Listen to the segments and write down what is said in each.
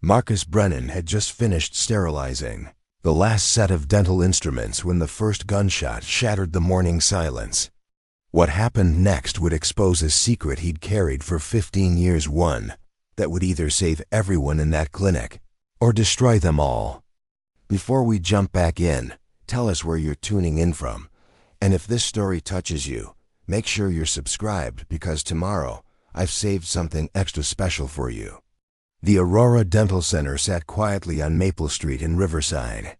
Marcus Brennan had just finished sterilizing the last set of dental instruments when the first gunshot shattered the morning silence. What happened next would expose a secret he'd carried for 15 years, one that would either save everyone in that clinic or destroy them all. Before we jump back in, tell us where you're tuning in from, and if this story touches you, make sure you're subscribed because tomorrow I've saved something extra special for you. The Aurora Dental Center sat quietly on Maple Street in Riverside,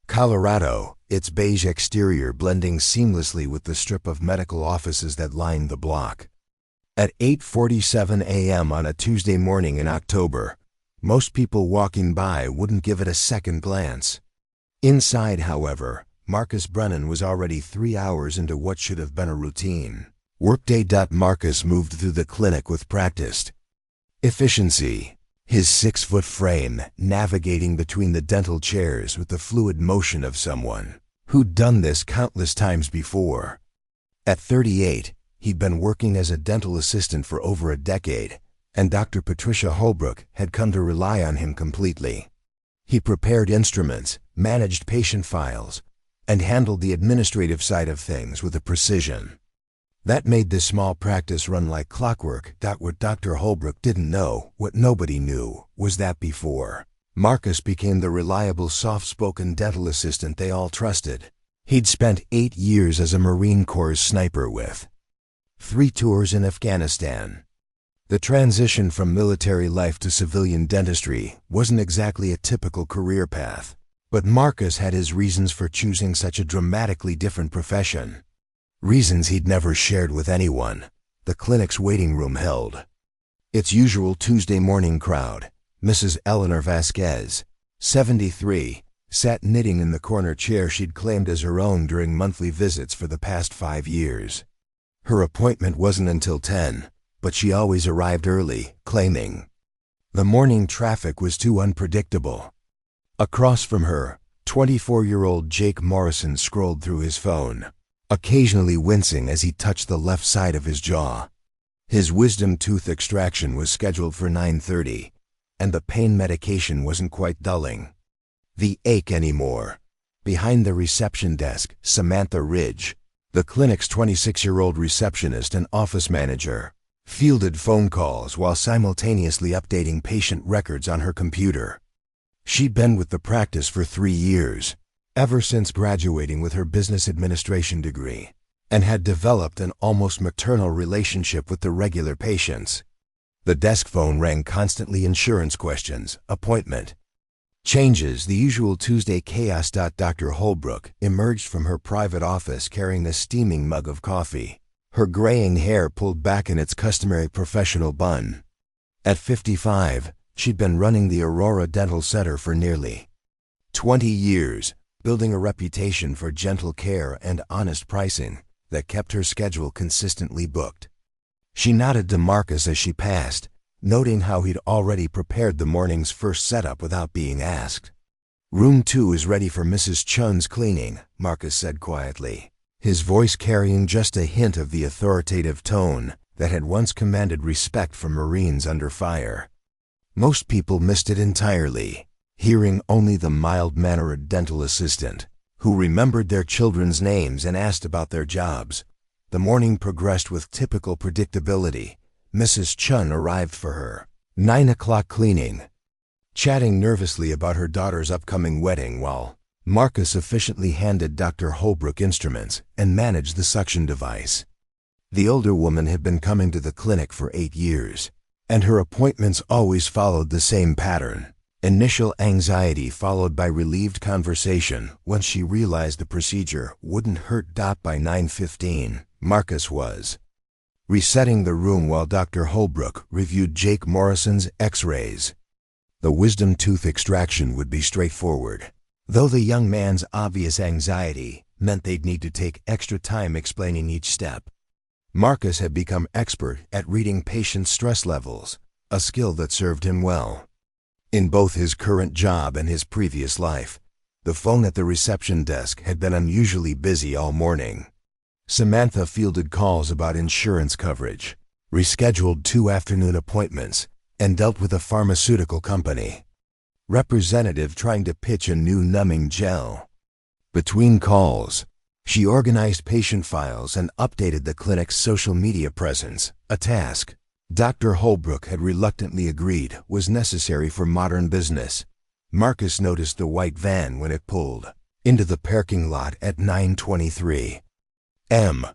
Colorado, its beige exterior blending seamlessly with the strip of medical offices that lined the block. At 8:47 a.m. on a Tuesday morning in October, most people walking by wouldn't give it a second glance. Inside, however, Marcus Brennan was already 3 hours into what should have been a routine workday. Marcus moved through the clinic with practiced efficiency, his 6-foot frame navigating between the dental chairs with the fluid motion of someone who'd done this countless times before. At 38, he'd been working as a dental assistant for over a decade, and Dr. Patricia Holbrook had come to rely on him completely. He prepared instruments, managed patient files, and handled the administrative side of things with a precision that made this small practice run like clockwork. What Dr. Holbrook didn't know, what nobody knew, was that before Marcus became the reliable, soft-spoken dental assistant they all trusted, he'd spent 8 years as a Marine Corps sniper with 3 tours in Afghanistan. The transition from military life to civilian dentistry wasn't exactly a typical career path, but Marcus had his reasons for choosing such a dramatically different profession. Reasons he'd never shared with anyone. The clinic's waiting room held its usual Tuesday morning crowd. Mrs. Eleanor Vasquez, 73, sat knitting in the corner chair she'd claimed as her own during monthly visits for the past 5 years. Her appointment wasn't until 10, but she always arrived early, claiming the morning traffic was too unpredictable. Across from her, 24-year-old Jake Morrison scrolled through his phone, occasionally wincing as he touched the left side of his jaw. His wisdom tooth extraction was scheduled for 9:30, and the pain medication wasn't quite dulling the ache anymore. Behind the reception desk, Samantha Ridge, the clinic's 26-year-old receptionist and office manager, fielded phone calls while simultaneously updating patient records on her computer. She'd been with the practice for 3 years, ever since graduating with her business administration degree, and had developed an almost maternal relationship with the regular patients. The desk phone rang constantly: insurance questions, appointment changes, the usual Tuesday chaos. Dr. Holbrook emerged from her private office carrying a steaming mug of coffee, her graying hair pulled back in its customary professional bun. At 55, she'd been running the Aurora Dental Center for nearly 20 years, building a reputation for gentle care and honest pricing that kept her schedule consistently booked. She nodded to Marcus as she passed, noting how he'd already prepared the morning's first setup without being asked. "Room 2 is ready for Mrs. Chun's cleaning," Marcus said quietly, his voice carrying just a hint of the authoritative tone that had once commanded respect from Marines under fire. Most people missed it entirely, hearing only the mild-mannered dental assistant, who remembered their children's names and asked about their jobs. The morning progressed with typical predictability. Mrs. Chun arrived for her 9 o'clock cleaning, chatting nervously about her daughter's upcoming wedding while Marcus efficiently handed Dr. Holbrook instruments and managed the suction device. The older woman had been coming to the clinic for 8 years, and her appointments always followed the same pattern: initial anxiety followed by relieved conversation once she realized the procedure wouldn't hurt. By 9:15, Marcus was resetting the room while Dr. Holbrook reviewed Jake Morrison's x-rays. The wisdom tooth extraction would be straightforward, though the young man's obvious anxiety meant they'd need to take extra time explaining each step. Marcus had become expert at reading patients' stress levels, a skill that served him well. In both his current job and his previous life, the phone at the reception desk had been unusually busy all morning. Samantha fielded calls about insurance coverage, rescheduled 2 afternoon appointments, and dealt with a pharmaceutical company representative trying to pitch a new numbing gel. Between calls, she organized patient files and updated the clinic's social media presence, a task Dr. Holbrook had reluctantly agreed was necessary for modern business. Marcus noticed the white van when it pulled into the parking lot at 9:23 m.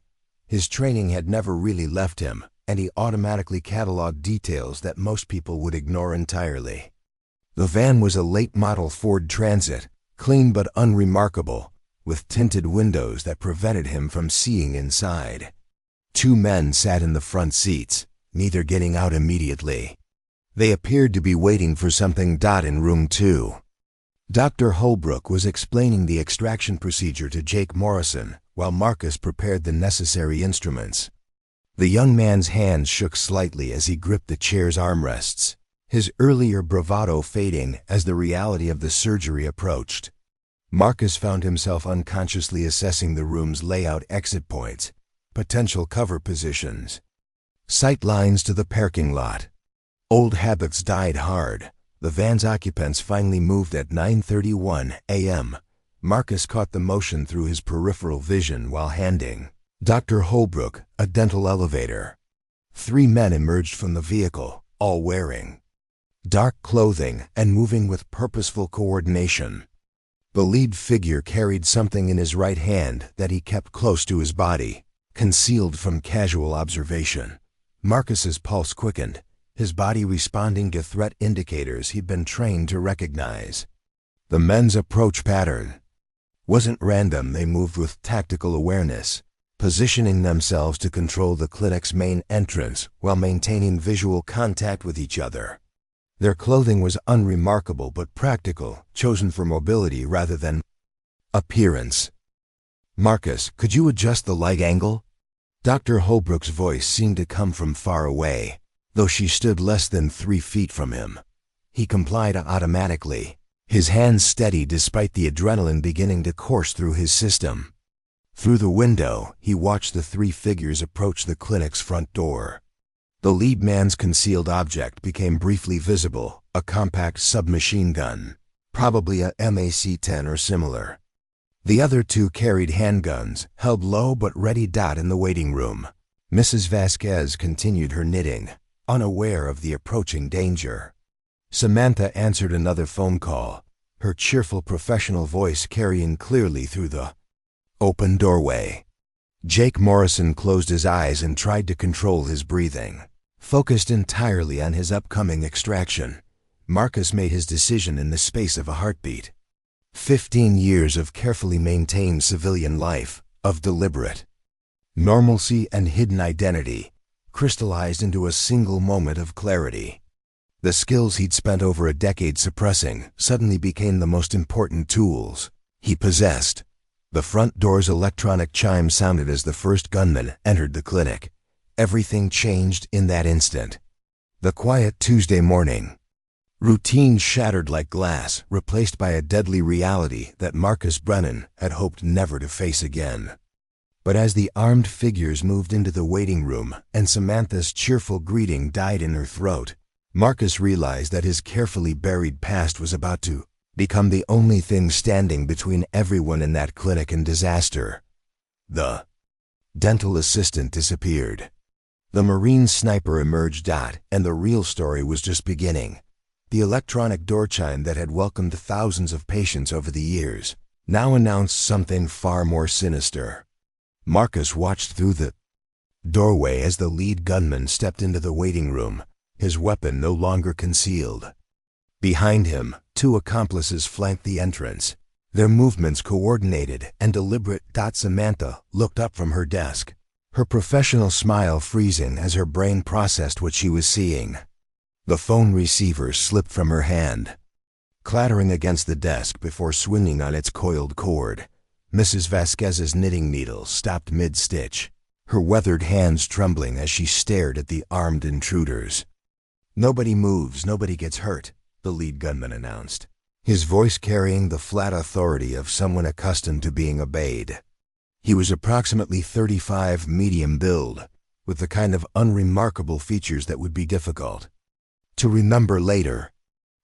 His training had never really left him, and he automatically cataloged details that most people would ignore entirely. The van was a late-model Ford Transit, clean but unremarkable, with tinted windows that prevented him from seeing inside. 2 men sat in the front seats, neither getting out immediately. They appeared to be waiting for something. In room 2. Dr. Holbrook was explaining the extraction procedure to Jake Morrison while Marcus prepared the necessary instruments. The young man's hands shook slightly as he gripped the chair's armrests, his earlier bravado fading as the reality of the surgery approached. Marcus found himself unconsciously assessing the room's layout, exit points, potential cover positions, sight lines to the parking lot. Old habits died hard. The van's occupants finally moved at 9:31 a.m. Marcus caught the motion through his peripheral vision while handing Dr. Holbrook a dental elevator. 3 men emerged from the vehicle, all wearing dark clothing and moving with purposeful coordination. The lead figure carried something in his right hand that he kept close to his body, concealed from casual observation. Marcus's pulse quickened, his body responding to threat indicators he'd been trained to recognize. The men's approach pattern wasn't random. They moved with tactical awareness, positioning themselves to control the clinic's main entrance while maintaining visual contact with each other. Their clothing was unremarkable but practical, chosen for mobility rather than appearance. "Marcus, could you adjust the light angle?" Dr. Holbrook's voice seemed to come from far away, though she stood less than 3 feet from him. He complied automatically, his hands steady despite the adrenaline beginning to course through his system. Through the window, he watched the 3 figures approach the clinic's front door. The lead man's concealed object became briefly visible, a compact submachine gun, probably a MAC-10 or similar. The other 2 carried handguns, held low but ready. In the waiting room, Mrs. Vasquez continued her knitting, unaware of the approaching danger. Samantha answered another phone call, her cheerful professional voice carrying clearly through the open doorway. Jake Morrison closed his eyes and tried to control his breathing. Focused entirely on his upcoming extraction, Marcus made his decision in the space of a heartbeat. 15 years of carefully maintained civilian life, of deliberate normalcy and hidden identity, crystallized into a single moment of clarity. The skills he'd spent over a decade suppressing suddenly became the most important tools he possessed. The front door's electronic chime sounded as the first gunman entered the clinic. Everything changed in that instant. The quiet Tuesday morning. Routine shattered like glass, replaced by a deadly reality that Marcus Brennan had hoped never to face again. But as the armed figures moved into the waiting room and Samantha's cheerful greeting died in her throat, Marcus realized that his carefully buried past was about to become the only thing standing between everyone in that clinic and disaster. The dental assistant disappeared. The Marine sniper emerged, and the real story was just beginning. The electronic door chime that had welcomed thousands of patients over the years now announced something far more sinister. Marcus watched through the doorway as the lead gunman stepped into the waiting room, his weapon no longer concealed. Behind him, 2 accomplices flanked the entrance, their movements coordinated and deliberate. Samantha looked up from her desk, her professional smile freezing as her brain processed what she was seeing. The phone receiver slipped from her hand, clattering against the desk before swinging on its coiled cord. Mrs. Vasquez's knitting needle stopped mid-stitch, her weathered hands trembling as she stared at the armed intruders. "Nobody moves, nobody gets hurt," the lead gunman announced, his voice carrying the flat authority of someone accustomed to being obeyed. He was approximately 35, medium build, with the kind of unremarkable features that would be difficult to remember later.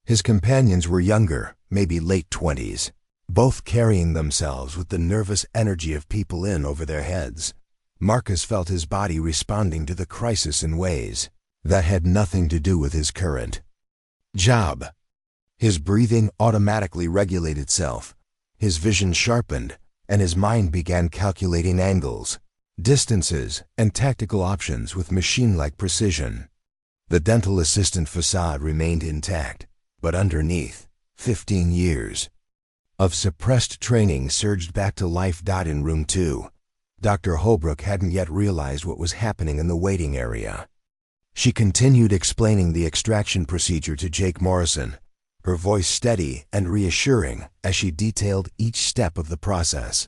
His companions were younger, maybe late 20s, both carrying themselves with the nervous energy of people in over their heads. Marcus felt his body responding to the crisis in ways that had nothing to do with his current job. His breathing automatically regulated itself, his vision sharpened, and his mind began calculating angles, distances, and tactical options with machine-like precision. The dental assistant facade remained intact, but underneath, 15 years of suppressed training surged back to life. In room 2, Dr. Holbrook hadn't yet realized what was happening in the waiting area. She continued explaining the extraction procedure to Jake Morrison, her voice steady and reassuring as she detailed each step of the process.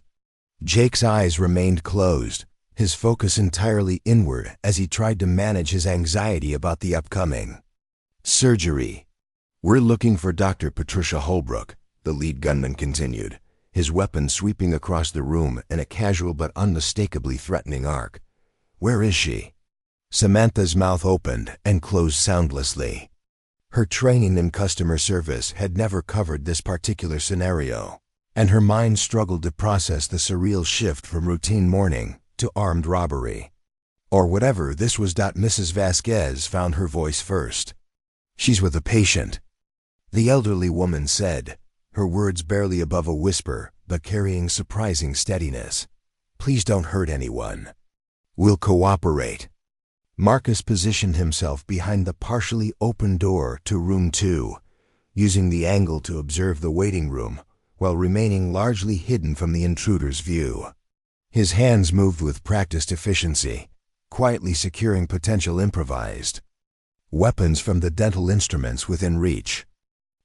Jake's eyes remained closed, his focus entirely inward as he tried to manage his anxiety about the upcoming surgery. "We're looking for Dr. Patricia Holbrook," the lead gunman continued, his weapon sweeping across the room in a casual but unmistakably threatening arc. "Where is she?" Samantha's mouth opened and closed soundlessly. Her training in customer service had never covered this particular scenario, and her mind struggled to process the surreal shift from routine mourning to armed robbery. Or whatever this was. Mrs. Vasquez found her voice first. "She's with a patient," the elderly woman said, her words barely above a whisper but carrying surprising steadiness. "Please don't hurt anyone. We'll cooperate." Marcus positioned himself behind the partially open door to room 2, using the angle to observe the waiting room while remaining largely hidden from the intruder's view. His hands moved with practiced efficiency, quietly securing potential improvised weapons from the dental instruments within reach.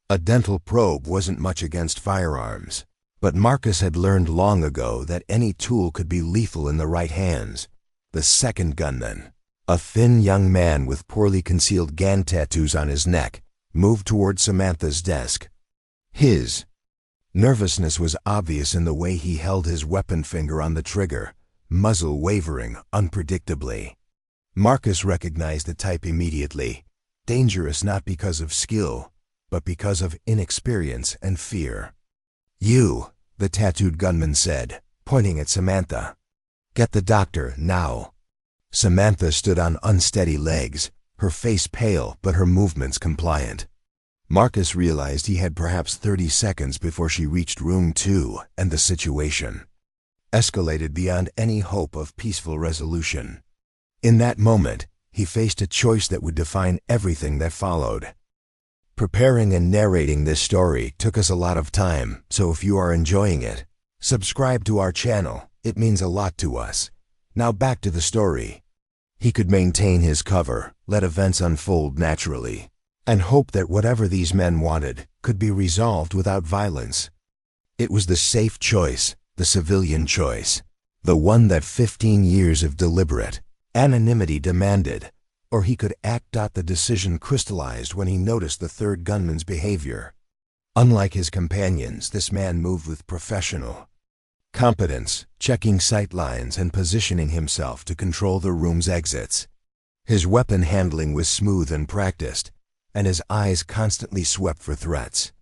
A dental probe wasn't much against firearms, but Marcus had learned long ago that any tool could be lethal in the right hands. The second gunman, a thin young man with poorly concealed gang tattoos on his neck, moved toward Samantha's desk. His nervousness was obvious in the way he held his weapon finger on the trigger, muzzle wavering unpredictably. Marcus recognized the type immediately, dangerous not because of skill, but because of inexperience and fear. "You," the tattooed gunman said, pointing at Samantha. "Get the doctor, now." Samantha stood on unsteady legs, her face pale but her movements compliant. Marcus realized he had perhaps 30 seconds before she reached room 2, and the situation escalated beyond any hope of peaceful resolution. In that moment, he faced a choice that would define everything that followed. Preparing and narrating this story took us a lot of time, so if you are enjoying it, subscribe to our channel. It means a lot to us. Now back to the story. He could maintain his cover, let events unfold naturally, and hope that whatever these men wanted could be resolved without violence. It was the safe choice, the civilian choice, the one that 15 years of deliberate anonymity demanded, or he could act. The decision crystallized when he noticed the third gunman's behavior. Unlike his companions, this man moved with professional competence, checking sight lines and positioning himself to control the room's exits. His weapon handling was smooth and practiced, and his eyes constantly swept for threats.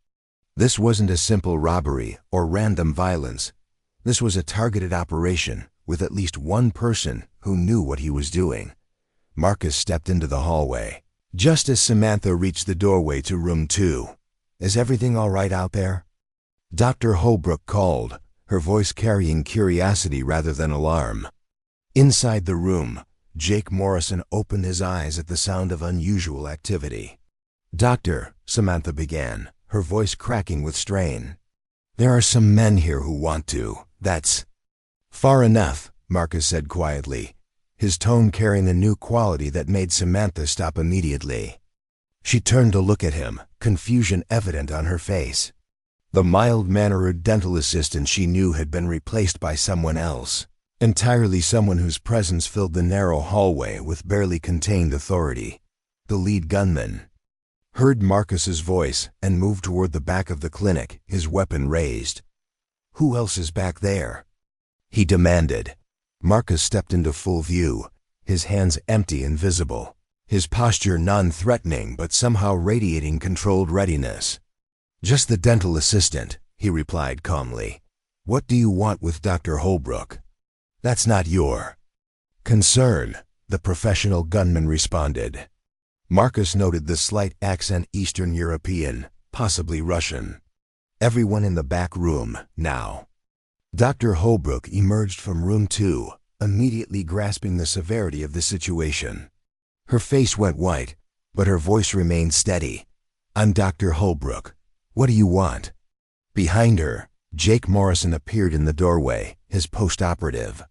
This wasn't a simple robbery or random violence. This was a targeted operation with at least one person who knew what he was doing. Marcus stepped into the hallway, just as Samantha reached the doorway to room 2. "Is everything all right out there?" Dr. Holbrook called, her voice carrying curiosity rather than alarm. Inside the room, Jake Morrison opened his eyes at the sound of unusual activity. "Doctor," Samantha began, her voice cracking with strain. "There are some men here who want to. That's far enough," Marcus said quietly, his tone carrying a new quality that made Samantha stop immediately. She turned to look at him, confusion evident on her face. The mild-mannered dental assistant she knew had been replaced by someone else, entirely someone whose presence filled the narrow hallway with barely contained authority. The lead gunman heard Marcus's voice and moved toward the back of the clinic, his weapon raised. "Who else is back there?" he demanded. Marcus stepped into full view, his hands empty and visible. his posture non-threatening but somehow radiating controlled readiness. "Just the dental assistant," he replied calmly. "What do you want with Dr. Holbrook?" "That's not your concern," the professional gunman responded. Marcus noted the slight accent, Eastern European, possibly Russian. Everyone in the back room, now. Dr. Holbrook emerged from room 2, immediately grasping the severity of the situation. Her face went white, but her voice remained steady. "I'm Dr. Holbrook. What do you want?" Behind her, Jake Morrison appeared in the doorway, his post-operative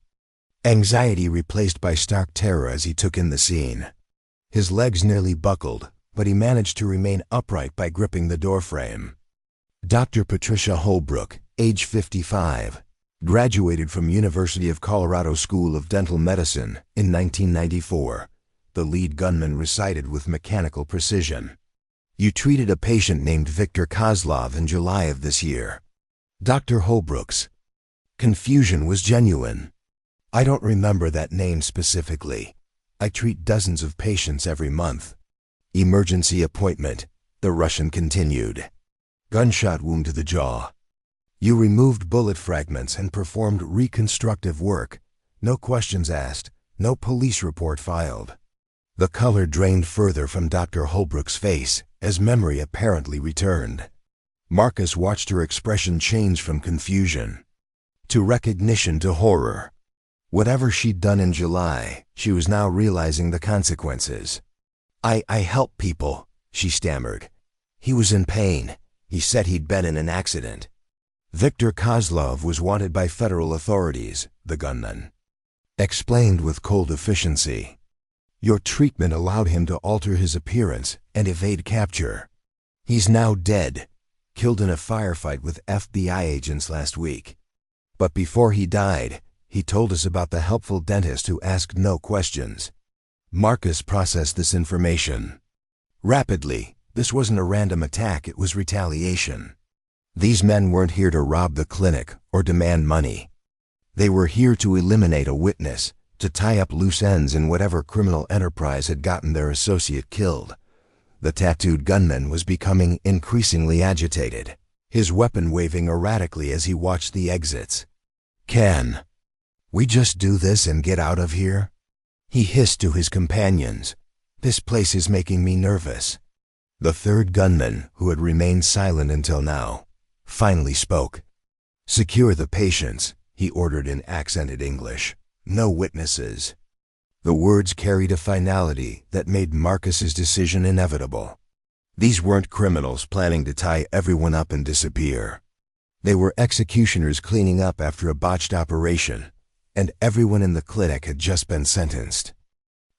anxiety replaced by stark terror as he took in the scene. His legs nearly buckled, but he managed to remain upright by gripping the doorframe. Dr. Patricia Holbrook, age 55, graduated from University of Colorado School of Dental Medicine in 1994, the lead gunman recited with mechanical precision. "You treated a patient named Viktor Kozlov in July of this year." Dr. Holbrook's confusion was genuine. "I don't remember that name specifically. I treat dozens of patients every month." "Emergency appointment," the Russian continued. "Gunshot wound to the jaw. You removed bullet fragments and performed reconstructive work. No questions asked, no police report filed." The color drained further from Dr. Holbrook's face as memory apparently returned. Marcus watched her expression change from confusion to recognition to horror. Whatever she'd done in July, she was now realizing the consequences. I help people," she stammered. "He was in pain. He said he'd been in an accident." Viktor Kozlov was wanted by federal authorities, the gunman explained with cold efficiency. "Your treatment allowed him to alter his appearance and evade capture. He's now dead, killed in a firefight with FBI agents last week. But before he died, he told us about the helpful dentist who asked no questions." Marcus processed this information rapidly. This wasn't a random attack, it was retaliation. These men weren't here to rob the clinic or demand money. They were here to eliminate a witness, to tie up loose ends in whatever criminal enterprise had gotten their associate killed. The tattooed gunman was becoming increasingly agitated, his weapon waving erratically as he watched the exits. "Can we just do this and get out of here?" he hissed to his companions. "This place is making me nervous." The third gunman, who had remained silent until now, finally spoke. "Secure the patients," he ordered in accented English. "No witnesses." The words carried a finality that made Marcus's decision inevitable. These weren't criminals planning to tie everyone up and disappear. They were executioners cleaning up after a botched operation, and everyone in the clinic had just been sentenced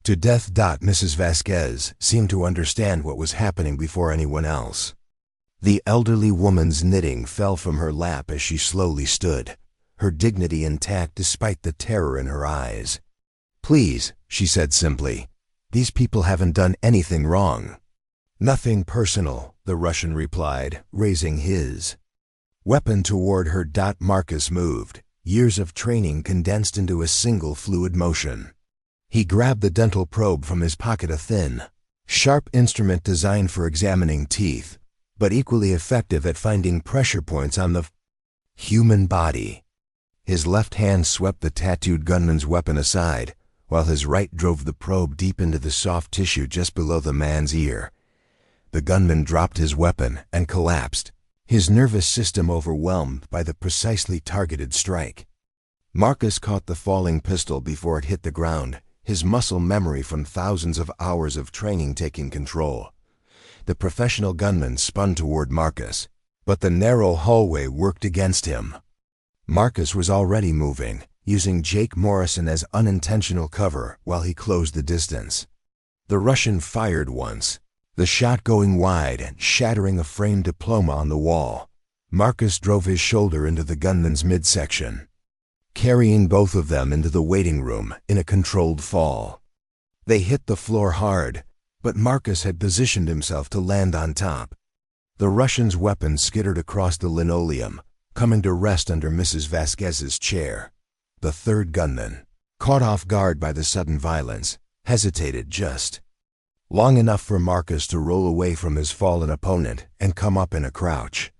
to death. Mrs. Vasquez seemed to understand what was happening before anyone else. The elderly woman's knitting fell from her lap as she slowly stood, her dignity intact despite the terror in her eyes. "Please," she said simply, "these people haven't done anything wrong." "Nothing personal," the Russian replied, raising his weapon toward her. Marcus moved, years of training condensed into a single fluid motion. He grabbed the dental probe from his pocket, a thin, sharp instrument designed for examining teeth, but equally effective at finding pressure points on the human body. His left hand swept the tattooed gunman's weapon aside, while his right drove the probe deep into the soft tissue just below the man's ear. The gunman dropped his weapon and collapsed, his nervous system overwhelmed by the precisely targeted strike. Marcus caught the falling pistol before it hit the ground, his muscle memory from thousands of hours of training taking control. The professional gunman spun toward Marcus, but the narrow hallway worked against him. Marcus was already moving, using Jake Morrison as unintentional cover while he closed the distance. The Russian fired once, the shot going wide and shattering a framed diploma on the wall. Marcus drove his shoulder into the gunman's midsection, carrying both of them into the waiting room in a controlled fall. They hit the floor hard, but Marcus had positioned himself to land on top. The Russian's weapon skittered across the linoleum, coming to rest under Mrs. Vasquez's chair. The third gunman, caught off guard by the sudden violence, hesitated just long enough for Marcus to roll away from his fallen opponent and come up in a crouch.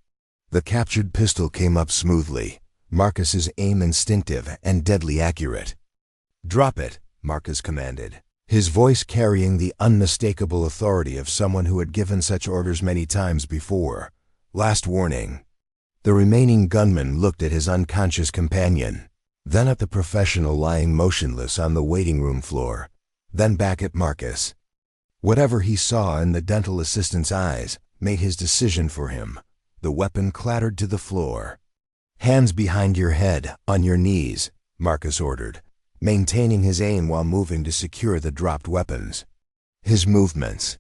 The captured pistol came up smoothly, Marcus's aim instinctive and deadly accurate. "Drop it," Marcus commanded, his voice carrying the unmistakable authority of someone who had given such orders many times before. "Last warning." The remaining gunman looked at his unconscious companion, then at the professional lying motionless on the waiting room floor, then back at Marcus. Whatever he saw in the dental assistant's eyes made his decision for him. The weapon clattered to the floor. "Hands behind your head, on your knees," Marcus ordered, maintaining his aim while moving to secure the dropped weapons. His movements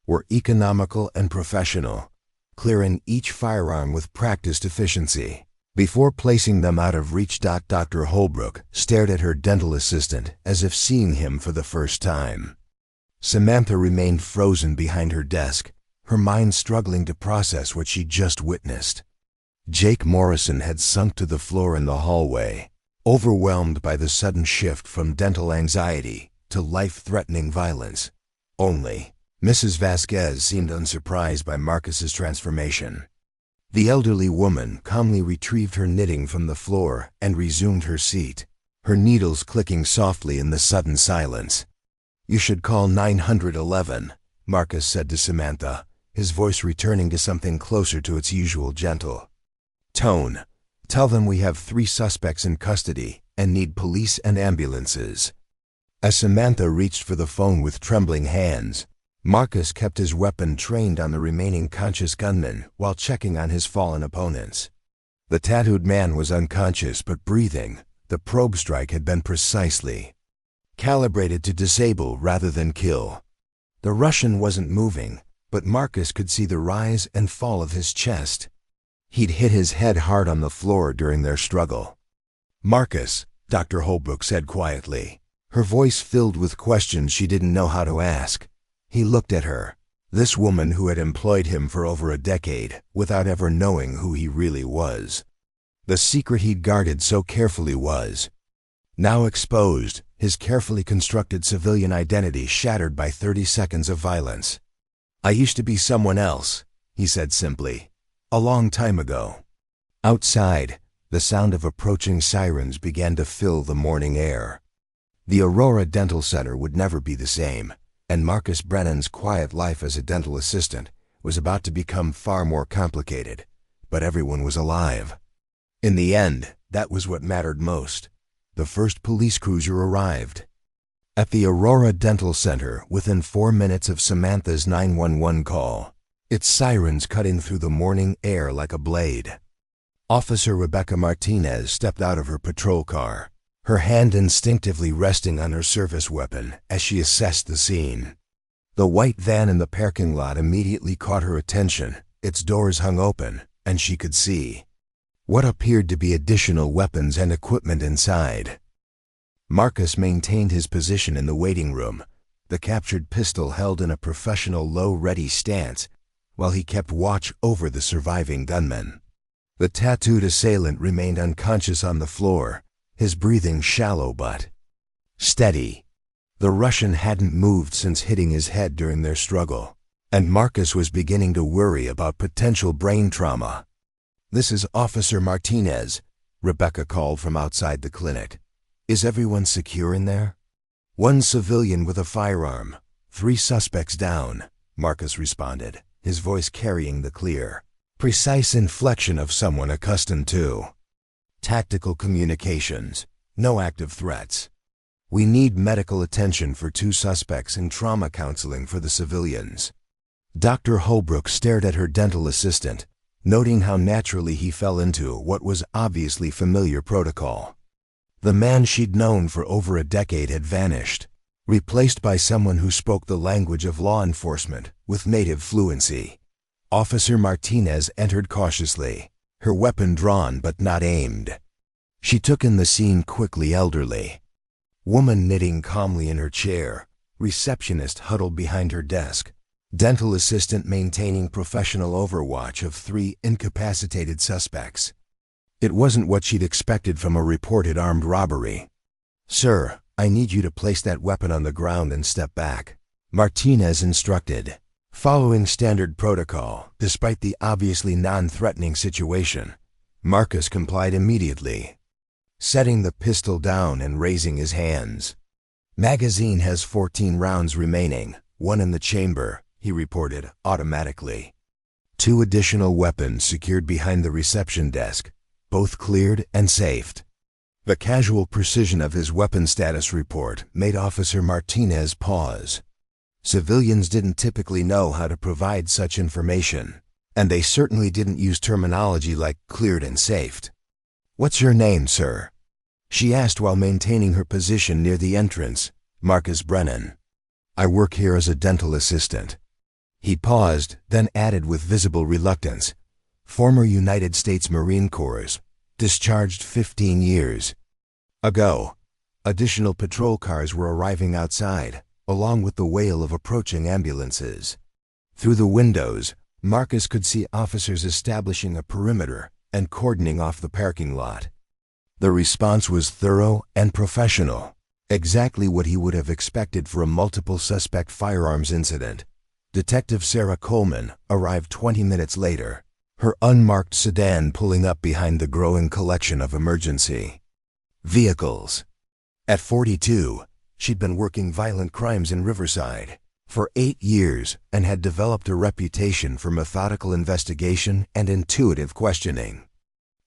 were economical and professional, clearing each firearm with practiced efficiency. Before placing them out of reach, Dr. Holbrook stared at her dental assistant as if seeing him for the first time. Samantha remained frozen behind her desk, her mind struggling to process what she'd just witnessed. Jake Morrison had sunk to the floor in the hallway, overwhelmed by the sudden shift from dental anxiety to life-threatening violence. Only Mrs. Vasquez seemed unsurprised by Marcus's transformation. The elderly woman calmly retrieved her knitting from the floor and resumed her seat, her needles clicking softly in the sudden silence. "You should call 911, Marcus said to Samantha, his voice returning to something closer to its usual gentle tone. "Tell them we have 3 suspects in custody and need police and ambulances." As Samantha reached for the phone with trembling hands, Marcus kept his weapon trained on the remaining conscious gunman while checking on his fallen opponents. The tattooed man was unconscious but breathing. The probe strike had been precisely calibrated to disable rather than kill. The Russian wasn't moving, but Marcus could see the rise and fall of his chest. He'd hit his head hard on the floor during their struggle. "Marcus," Dr. Holbrook said quietly, her voice filled with questions she didn't know how to ask. He looked at her, this woman who had employed him for over a decade without ever knowing who he really was. The secret he'd guarded so carefully was now exposed, his carefully constructed civilian identity shattered by 30 seconds of violence. "I used to be someone else," he said simply. "A long time ago." Outside, the sound of approaching sirens began to fill the morning air. The Aurora Dental Center would never be the same, and Marcus Brennan's quiet life as a dental assistant was about to become far more complicated, but everyone was alive. In the end, that was what mattered most. The first police cruiser arrived at the Aurora Dental Center within 4 minutes of Samantha's 911 call, its sirens cutting through the morning air like a blade. Officer Rebecca Martinez stepped out of her patrol car, her hand instinctively resting on her service weapon as she assessed the scene. The white van in the parking lot immediately caught her attention, its doors hung open, and she could see what appeared to be additional weapons and equipment inside. Marcus maintained his position in the waiting room, the captured pistol held in a professional low-ready stance, while he kept watch over the surviving gunmen. The tattooed assailant remained unconscious on the floor, his breathing shallow but steady. The Russian hadn't moved since hitting his head during their struggle, and Marcus was beginning to worry about potential brain trauma. "This is Officer Martinez," Rebecca called from outside the clinic. "Is everyone secure in there?" "1 civilian with a firearm, 3 suspects down," Marcus responded, his voice carrying the clear, precise inflection of someone accustomed to tactical communications, no active threats. "We need medical attention for 2 suspects and trauma counseling for the civilians." Dr. Holbrook stared at her dental assistant, noting how naturally he fell into what was obviously familiar protocol. The man she'd known for over a decade had vanished, replaced by someone who spoke the language of law enforcement with native fluency. Officer Martinez entered cautiously, her weapon drawn but not aimed. She took in the scene quickly. Elderly woman knitting calmly in her chair, receptionist huddled behind her desk, dental assistant maintaining professional overwatch of 3 incapacitated suspects. It wasn't what she'd expected from a reported armed robbery. "Sir, I need you to place that weapon on the ground and step back," Martinez instructed. Following standard protocol, despite the obviously non-threatening situation, Marcus complied immediately, setting the pistol down and raising his hands. "Magazine has 14 rounds remaining, 1 in the chamber," he reported automatically. 2 additional weapons secured behind the reception desk, both cleared and safed. The casual precision of his weapon status report made Officer Martinez pause. Civilians didn't typically know how to provide such information, and they certainly didn't use terminology like cleared and safed. "What's your name, sir?" she asked while maintaining her position near the entrance. "Marcus Brennan. I work here as a dental assistant." He paused, then added with visible reluctance, "Former United States Marine Corps, discharged 15 years ago." Additional patrol cars were arriving outside, along with the wail of approaching ambulances. Through the windows, Marcus could see officers establishing a perimeter and cordoning off the parking lot. The response was thorough and professional, exactly what he would have expected for a multiple suspect firearms incident. Detective Sarah Coleman arrived 20 minutes later, her unmarked sedan pulling up behind the growing collection of emergency vehicles. At 42, she'd been working violent crimes in Riverside for 8 years and had developed a reputation for methodical investigation and intuitive questioning.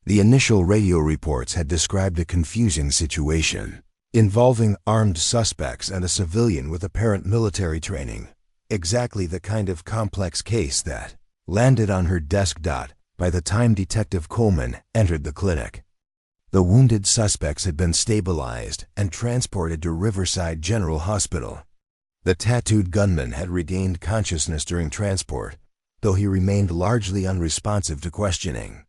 The initial radio reports had described a confusing situation involving armed suspects and a civilian with apparent military training, exactly the kind of complex case that landed on her desk. By the time Detective Coleman entered the clinic, the wounded suspects had been stabilized and transported to Riverside General Hospital. The tattooed gunman had regained consciousness during transport, though he remained largely unresponsive to questioning.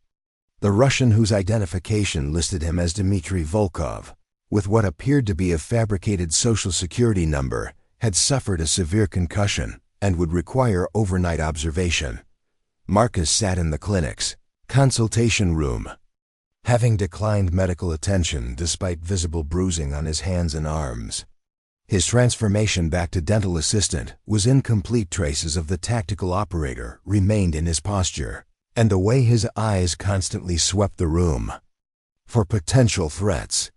The Russian, whose identification listed him as Dmitry Volkov, with what appeared to be a fabricated social security number, had suffered a severe concussion and would require overnight observation. Marcus sat in the clinic's consultation room, having declined medical attention despite visible bruising on his hands and arms. His transformation back to dental assistant was incomplete. Traces of the tactical operator remained in his posture, and the way his eyes constantly swept the room for potential threats.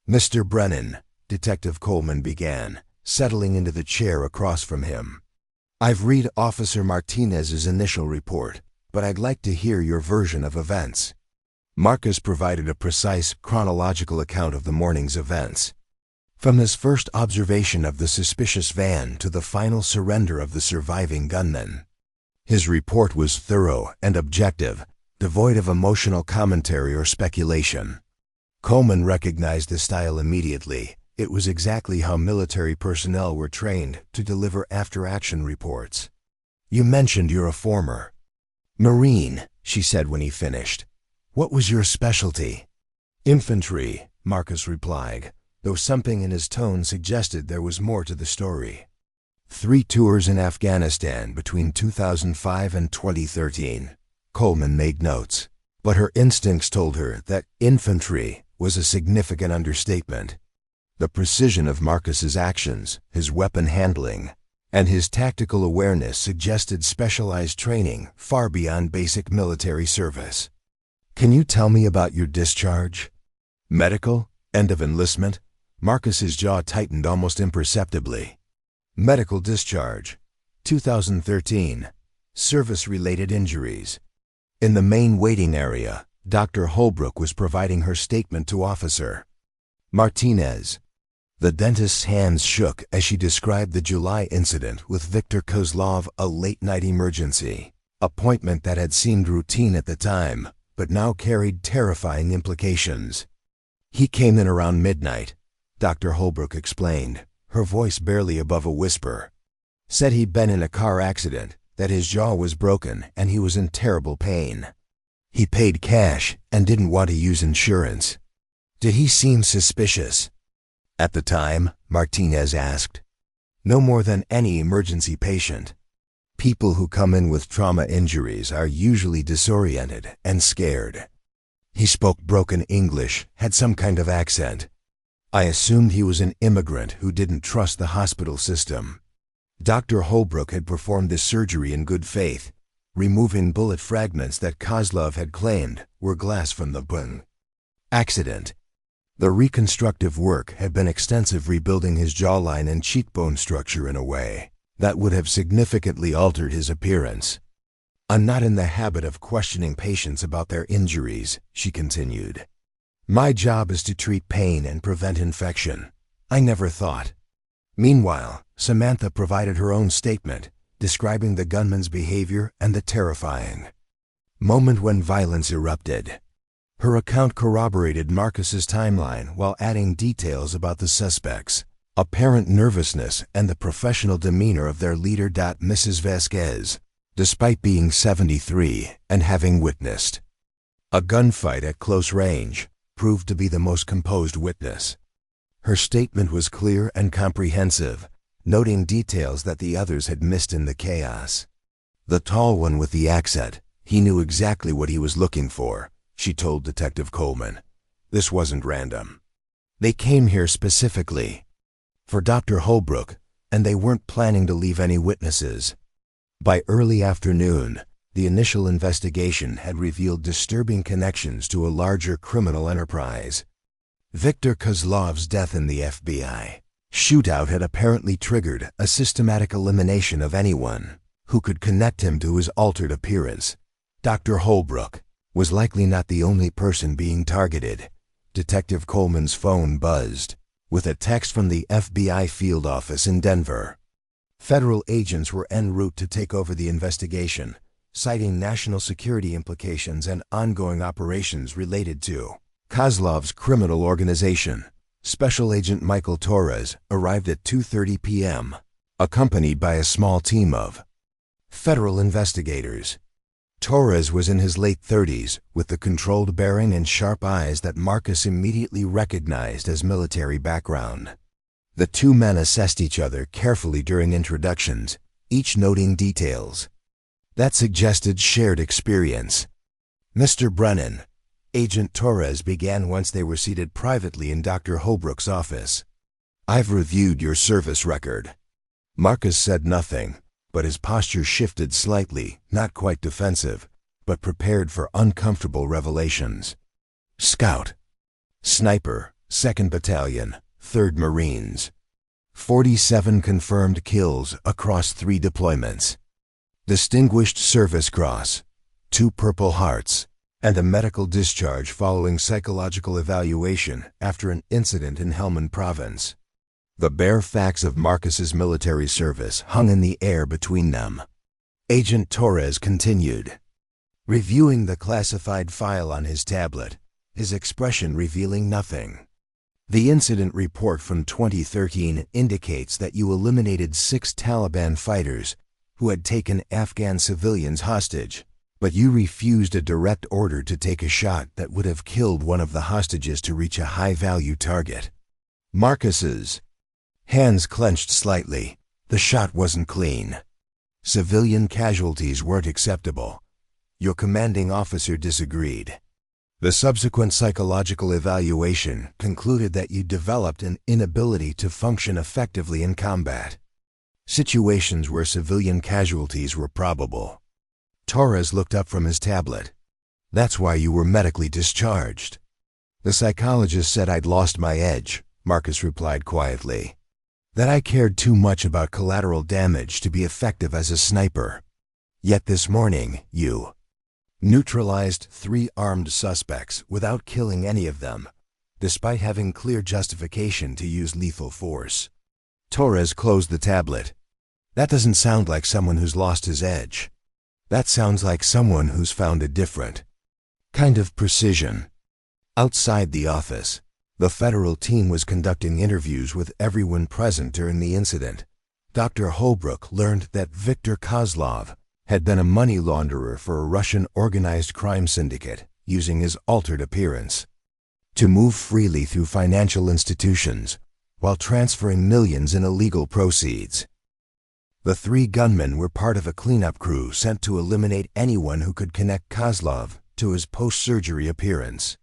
"Mr. Brennan," Detective Coleman began, settling into the chair across from him. "I've read Officer Martinez's initial report, but I'd like to hear your version of events." Marcus provided a precise, chronological account of the morning's events, from his first observation of the suspicious van to the final surrender of the surviving gunmen. His report was thorough and objective, devoid of emotional commentary or speculation. Coleman recognized the style immediately. It was exactly how military personnel were trained to deliver after-action reports. "You mentioned you're a former Marine," she said when he finished. "What was your specialty?" "Infantry," Marcus replied, though something in his tone suggested there was more to the story. 3 tours in Afghanistan between 2005 and 2013. Coleman made notes, but her instincts told her that infantry was a significant understatement. The precision of Marcus's actions, his weapon handling, and his tactical awareness suggested specialized training far beyond basic military service. "Can you tell me about your discharge?" "Medical? End of enlistment?" Marcus's jaw tightened almost imperceptibly. "Medical discharge. 2013. Service-related injuries." In the main waiting area, Dr. Holbrook was providing her statement to Officer Martinez. The dentist's hands shook as she described the July incident with Viktor Kozlov, a late-night emergency appointment that had seemed routine at the time, but now carried terrifying implications. "He came in around midnight," Dr. Holbrook explained, her voice barely above a whisper. "Said he'd been in a car accident, that his jaw was broken, and he was in terrible pain. He paid cash and didn't want to use insurance." "Did he seem suspicious?" "At the time?" Martinez asked. "No more than any emergency patient. People who come in with trauma injuries are usually disoriented and scared." He spoke broken English, had some kind of accent. "I assumed he was an immigrant who didn't trust the hospital system." Dr. Holbrook had performed this surgery in good faith, removing bullet fragments that Kozlov had claimed were glass from the bung. Accident. The reconstructive work had been extensive, rebuilding his jawline and cheekbone structure in a way that would have significantly altered his appearance. "I'm not in the habit of questioning patients about their injuries," she continued. "My job is to treat pain and prevent infection. I never thought." Meanwhile, Samantha provided her own statement, describing the gunman's behavior and the terrifying moment when violence erupted. Her account corroborated Marcus's timeline while adding details about the suspects' apparent nervousness and the professional demeanor of their leader. Mrs. Vasquez, despite being 73 and having witnessed a gunfight at close range, proved to be the most composed witness. Her statement was clear and comprehensive, noting details that the others had missed in the chaos. "The tall one with the accent, he knew exactly what he was looking for," she told Detective Coleman. "This wasn't random. They came here specifically for Dr. Holbrook, and they weren't planning to leave any witnesses." By early afternoon, the initial investigation had revealed disturbing connections to a larger criminal enterprise. Viktor Kozlov's death in the FBI shootout had apparently triggered a systematic elimination of anyone who could connect him to his altered appearance. Dr. Holbrook was likely not the only person being targeted. Detective Coleman's phone buzzed with a text from the FBI field office in Denver. Federal agents were en route to take over the investigation, citing national security implications and ongoing operations related to Kozlov's criminal organization. Special Agent Michael Torres arrived at 2:30 p.m., accompanied by a small team of federal investigators. Torres was in his late 30s, with the controlled bearing and sharp eyes that Marcus immediately recognized as military background. The two men assessed each other carefully during introductions, each noting details that suggested shared experience. "Mr. Brennan," Agent Torres began once they were seated privately in Dr. Holbrook's office, "I've reviewed your service record." Marcus said nothing, but his posture shifted slightly, not quite defensive, but prepared for uncomfortable revelations. "Scout, Sniper, 2nd Battalion, 3rd Marines. 47 confirmed kills across 3 deployments. Distinguished Service Cross, 2 Purple Hearts, and a medical discharge following psychological evaluation after an incident in Helmand Province." The bare facts of Marcus's military service hung in the air between them. Agent Torres continued, reviewing the classified file on his tablet, his expression revealing nothing. "The incident report from 2013 indicates that you eliminated 6 Taliban fighters who had taken Afghan civilians hostage, but you refused a direct order to take a shot that would have killed one of the hostages to reach a high-value target." Marcus's hands clenched slightly. The shot wasn't clean. Civilian casualties weren't acceptable. Your commanding officer disagreed. The subsequent psychological evaluation concluded that you developed an inability to function effectively in combat situations where civilian casualties were probable. Torres looked up from his tablet. "That's why you were medically discharged." "The psychologist said I'd lost my edge," Marcus replied quietly. "That I cared too much about collateral damage to be effective as a sniper. Yet this morning, you neutralized 3 armed suspects without killing any of them, despite having clear justification to use lethal force." Torres closed the tablet. "That doesn't sound like someone who's lost his edge. That sounds like someone who's found a different kind of precision." Outside the office, the federal team was conducting interviews with everyone present during the incident. Dr. Holbrook learned that Viktor Kozlov had been a money launderer for a Russian organized crime syndicate, using his altered appearance to move freely through financial institutions while transferring millions in illegal proceeds. The 3 gunmen were part of a cleanup crew sent to eliminate anyone who could connect Kozlov to his post-surgery appearance.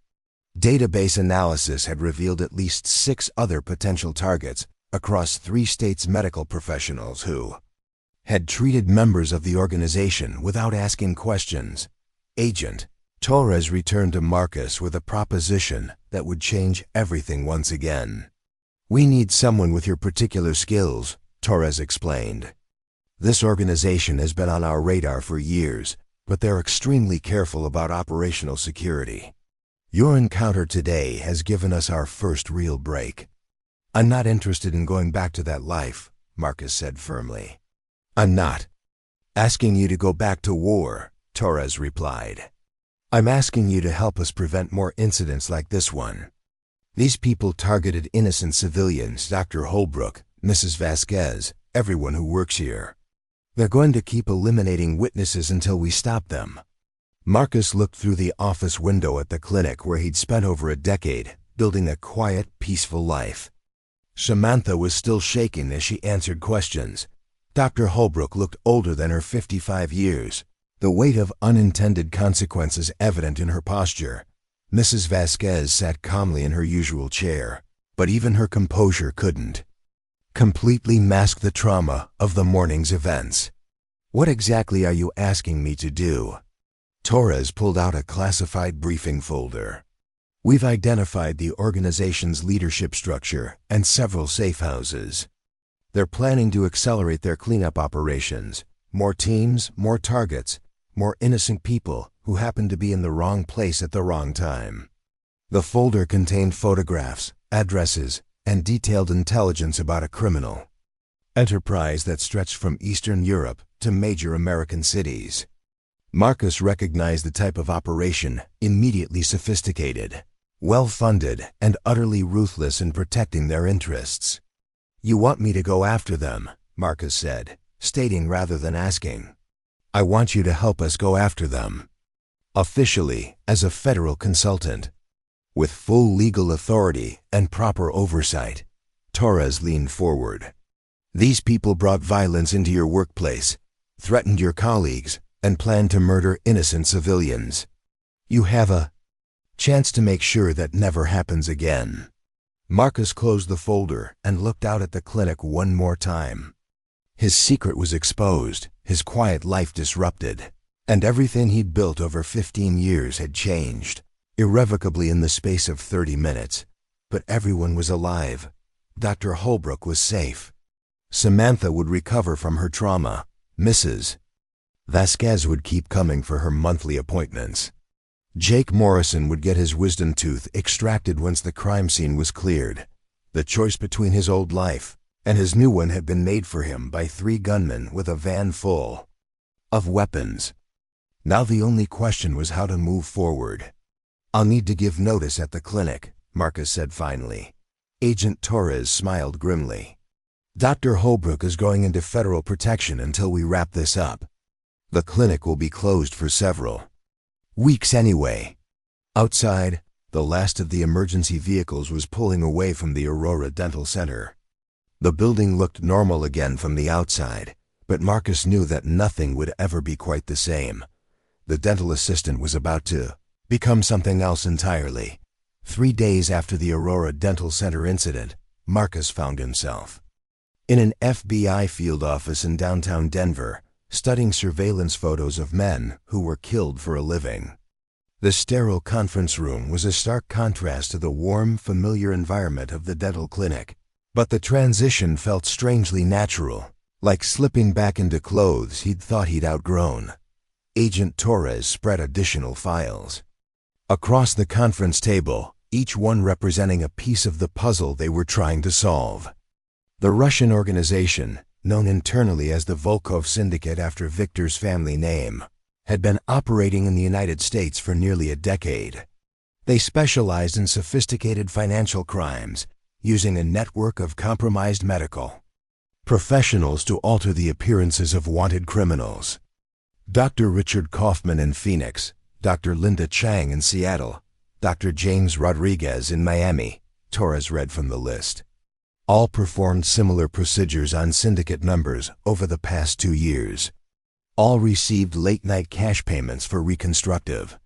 Database analysis had revealed at least 6 other potential targets across 3 states' medical professionals who had treated members of the organization without asking questions. Agent Torres returned to Marcus with a proposition that would change everything once again. "We need someone with your particular skills," Torres explained. "This organization has been on our radar for years, but they're extremely careful about operational security. Your encounter today has given us our first real break." "I'm not interested in going back to that life," Marcus said firmly. "I'm not asking you to go back to war," Torres replied. "I'm asking you to help us prevent more incidents like this one. These people targeted innocent civilians, Dr. Holbrook, Mrs. Vasquez, everyone who works here. They're going to keep eliminating witnesses until we stop them." Marcus looked through the office window at the clinic where he'd spent over a decade, building a quiet, peaceful life. Samantha was still shaking as she answered questions. Dr. Holbrook looked older than her 55 years, the weight of unintended consequences evident in her posture. Mrs. Vasquez sat calmly in her usual chair, but even her composure couldn't completely mask the trauma of the morning's events. "What exactly are you asking me to do?" Torres pulled out a classified briefing folder. "We've identified the organization's leadership structure and several safe houses. They're planning to accelerate their cleanup operations. More teams, more targets, more innocent people who happen to be in the wrong place at the wrong time." The folder contained photographs, addresses, and detailed intelligence about a criminal enterprise that stretched from Eastern Europe to major American cities. Marcus recognized the type of operation: immediately sophisticated, well-funded, and utterly ruthless in protecting their interests. "You want me to go after them," Marcus said, stating rather than asking. "I want you to help us go after them. Officially, as a federal consultant. With full legal authority and proper oversight." Torres leaned forward. "These people brought violence into your workplace, threatened your colleagues, and planned to murder innocent civilians. You have a chance to make sure that never happens again." Marcus closed the folder and looked out at the clinic one more time. His secret was exposed, his quiet life disrupted, and everything he'd built over 15 years had changed, irrevocably in the space of 30 minutes. But everyone was alive. Dr. Holbrook was safe. Samantha would recover from her trauma. Mrs. Vasquez would keep coming for her monthly appointments. Jake Morrison would get his wisdom tooth extracted once the crime scene was cleared. The choice between his old life and his new one had been made for him by 3 gunmen with a van full of weapons. Now the only question was how to move forward. "I'll need to give notice at the clinic," Marcus said finally. Agent Torres smiled grimly. "Dr. Holbrook is going into federal protection until we wrap this up. The clinic will be closed for several weeks anyway." Outside, the last of the emergency vehicles was pulling away from the Aurora Dental Center. The building looked normal again from the outside, but Marcus knew that nothing would ever be quite the same. The dental assistant was about to become something else entirely. 3 days after the Aurora Dental Center incident, Marcus found himself in an FBI field office in downtown Denver, studying surveillance photos of men who were killed for a living. The sterile conference room was a stark contrast to the warm, familiar environment of the dental clinic, but the transition felt strangely natural, like slipping back into clothes he'd thought he'd outgrown. Agent Torres spread additional files across the conference table, each one representing a piece of the puzzle they were trying to solve. The Russian organization, known internally as the Volkov Syndicate after Viktor's family name, had been operating in the United States for nearly a decade. They specialized in sophisticated financial crimes, using a network of compromised medical professionals to alter the appearances of wanted criminals. Dr. Richard Kaufman in Phoenix, Dr. Linda Chang in Seattle, Dr. James Rodriguez in Miami, Torres read from the list. All performed similar procedures on syndicate numbers over the past 2 years. All received late-night cash payments for reconstructive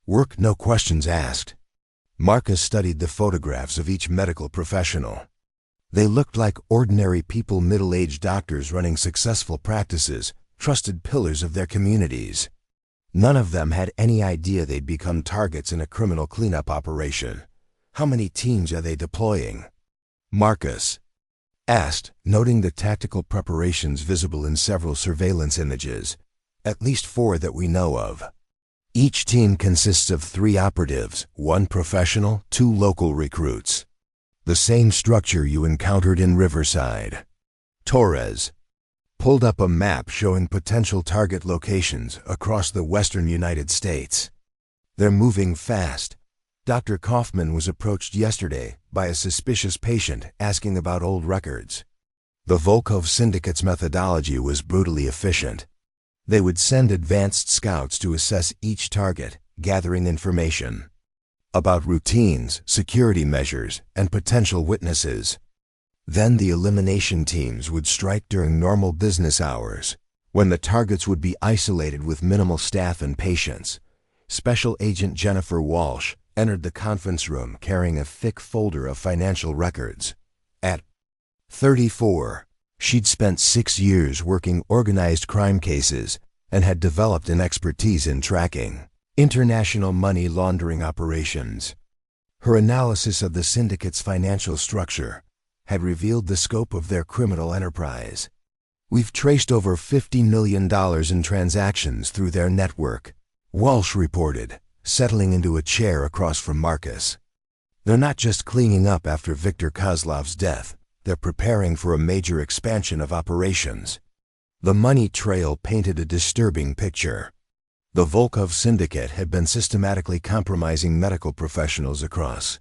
work, no questions asked. Marcus studied the photographs of each medical professional. They looked like ordinary people, middle-aged doctors running successful practices, trusted pillars of their communities. None of them had any idea they'd become targets in a criminal cleanup operation. "How many teams are they deploying?" Marcus asked, noting the tactical preparations visible in several surveillance images. "At least 4 that we know of. Each team consists of 3 operatives, 1 professional, 2 local recruits. The same structure you encountered in Riverside." Torres pulled up a map showing potential target locations across the western United States. "They're moving fast. Dr. Kaufman was approached yesterday by a suspicious patient asking about old records." The Volkov Syndicate's methodology was brutally efficient. They would send advanced scouts to assess each target, gathering information about routines, security measures, and potential witnesses. Then the elimination teams would strike during normal business hours, when the targets would be isolated with minimal staff and patients. Special Agent Jennifer Walsh entered the conference room carrying a thick folder of financial records. At 34, she'd spent 6 years working organized crime cases and had developed an expertise in tracking international money laundering operations. Her analysis of the syndicate's financial structure had revealed the scope of their criminal enterprise. "We've traced over $50 million in transactions through their network," Walsh reported, settling into a chair across from Marcus. "They're not just cleaning up after Viktor Kozlov's death, they're preparing for a major expansion of operations." The money trail painted a disturbing picture. The Volkov Syndicate had been systematically compromising medical professionals across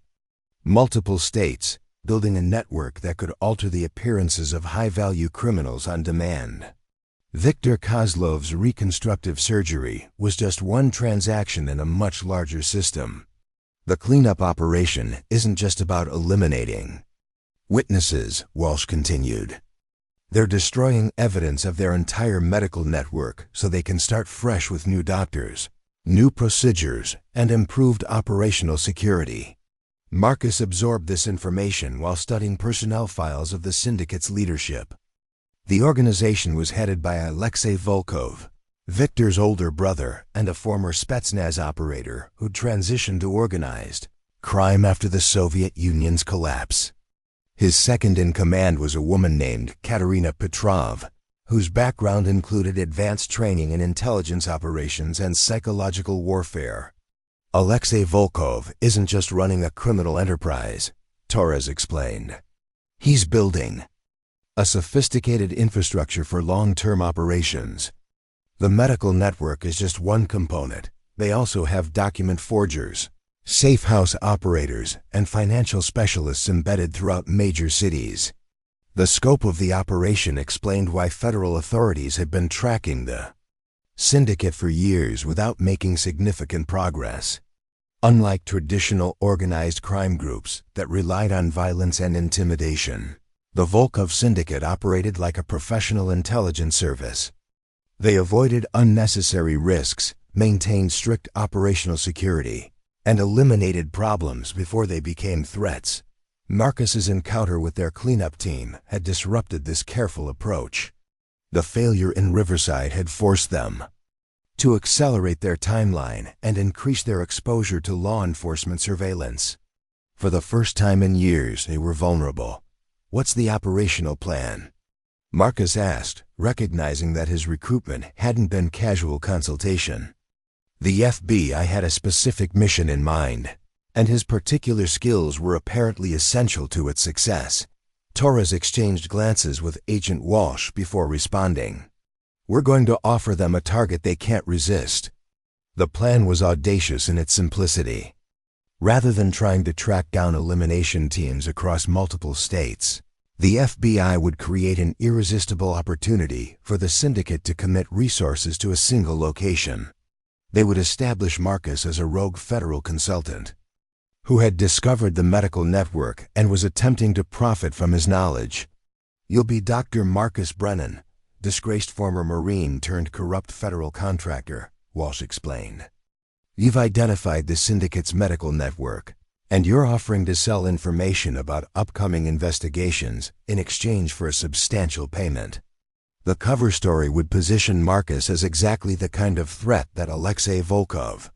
multiple states, building a network that could alter the appearances of high-value criminals on demand. Viktor Kozlov's reconstructive surgery was just one transaction in a much larger system. "The cleanup operation isn't just about eliminating witnesses," Walsh continued. "They're destroying evidence of their entire medical network so they can start fresh with new doctors, new procedures, and improved operational security." Marcus absorbed this information while studying personnel files of the syndicate's leadership. The organization was headed by Alexei Volkov, Viktor's older brother and a former Spetsnaz operator who'd transitioned to organized crime after the Soviet Union's collapse. His second-in-command was a woman named Katerina Petrov, whose background included advanced training in intelligence operations and psychological warfare. "Alexei Volkov isn't just running a criminal enterprise," Torres explained. "He's building a sophisticated infrastructure for long-term operations. The medical network is just one component. They also have document forgers, safe house operators, and financial specialists embedded throughout major cities." The scope of the operation explained why federal authorities had been tracking the syndicate for years without making significant progress. Unlike traditional organized crime groups that relied on violence and intimidation, the Volkov Syndicate operated like a professional intelligence service. They avoided unnecessary risks, maintained strict operational security, and eliminated problems before they became threats. Marcus's encounter with their cleanup team had disrupted this careful approach. The failure in Riverside had forced them to accelerate their timeline and increase their exposure to law enforcement surveillance. For the first time in years, they were vulnerable. "What's the operational plan?" Marcus asked, recognizing that his recruitment hadn't been casual consultation. The FBI had a specific mission in mind, and his particular skills were apparently essential to its success. Torres exchanged glances with Agent Walsh before responding. "We're going to offer them a target they can't resist." The plan was audacious in its simplicity. Rather than trying to track down elimination teams across multiple states, the FBI would create an irresistible opportunity for the syndicate to commit resources to a single location. They would establish Marcus as a rogue federal consultant who had discovered the medical network and was attempting to profit from his knowledge. "You'll be Dr. Marcus Brennan, disgraced former Marine turned corrupt federal contractor," Walsh explained. "You've identified the syndicate's medical network. And you're offering to sell information about upcoming investigations in exchange for a substantial payment. The cover story would position Marcus as exactly the kind of threat that Alexei Volkov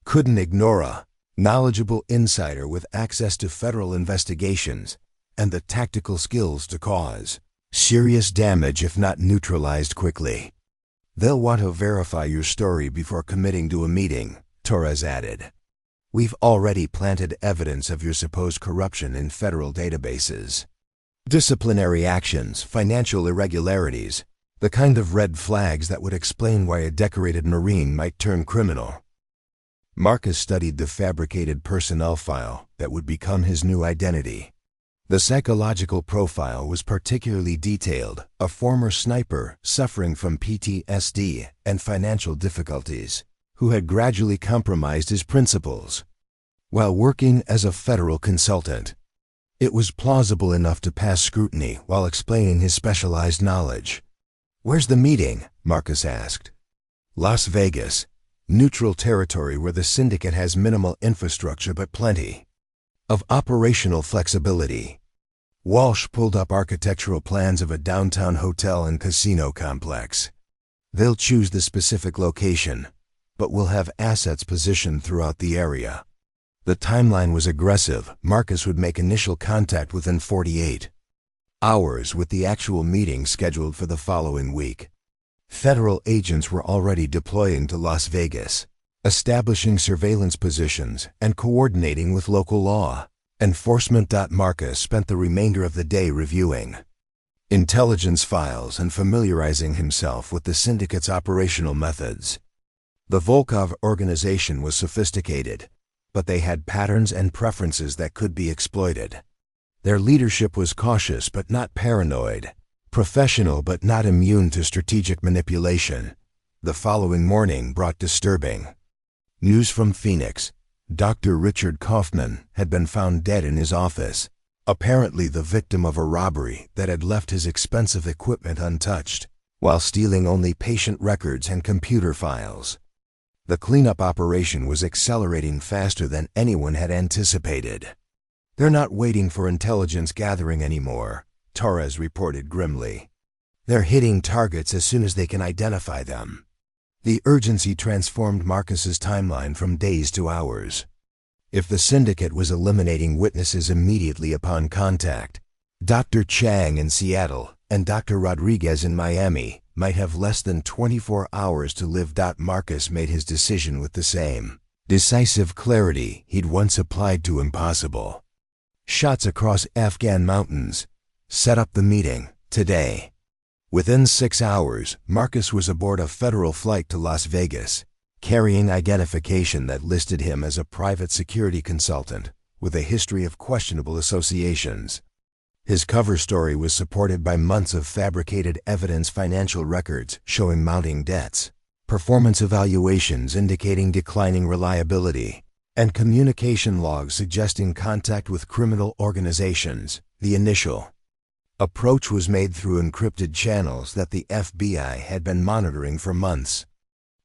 couldn't ignore: a knowledgeable insider with access to federal investigations and the tactical skills to cause serious damage if not neutralized quickly. They'll want to verify your story before committing to a meeting, Torres added. We've already planted evidence of your supposed corruption in federal databases. Disciplinary actions, financial irregularities, the kind of red flags that would explain why a decorated Marine might turn criminal. Marcus studied the fabricated personnel file that would become his new identity. The psychological profile was particularly detailed: a former sniper suffering from PTSD and financial difficulties, who had gradually compromised his principles while working as a federal consultant. It was plausible enough to pass scrutiny while explaining his specialized knowledge. "Where's the meeting?" Marcus asked. "Las Vegas, neutral territory where the syndicate has minimal infrastructure but plenty of operational flexibility." Walsh pulled up architectural plans of a downtown hotel and casino complex. "They'll choose the specific location, but we'll have assets positioned throughout the area." The timeline was aggressive. Marcus would make initial contact within 48 hours, with the actual meeting scheduled for the following week. Federal agents were already deploying to Las Vegas, establishing surveillance positions and coordinating with local law enforcement. Marcus spent the remainder of the day reviewing intelligence files and familiarizing himself with the syndicate's operational methods. The Volkov organization was sophisticated, but they had patterns and preferences that could be exploited. Their leadership was cautious but not paranoid, professional but not immune to strategic manipulation. The following morning brought disturbing news from Phoenix. Dr. Richard Kaufman had been found dead in his office, apparently the victim of a robbery that had left his expensive equipment untouched, while stealing only patient records and computer files. The cleanup operation was accelerating faster than anyone had anticipated. "They're not waiting for intelligence gathering anymore," Torres reported grimly. "They're hitting targets as soon as they can identify them." The urgency transformed Marcus's timeline from days to hours. If the syndicate was eliminating witnesses immediately upon contact, Dr. Chang in Seattle and Dr. Rodriguez in Miami might have less than 24 hours to live. Marcus made his decision with the same decisive clarity he'd once applied to impossible shots across Afghan mountains. Set up the meeting today. Within 6 hours, Marcus was aboard a federal flight to Las Vegas, carrying identification that listed him as a private security consultant with a history of questionable associations. His cover story was supported by months of fabricated evidence, financial records showing mounting debts, performance evaluations indicating declining reliability, and communication logs suggesting contact with criminal organizations. The initial approach was made through encrypted channels that the FBI had been monitoring for months.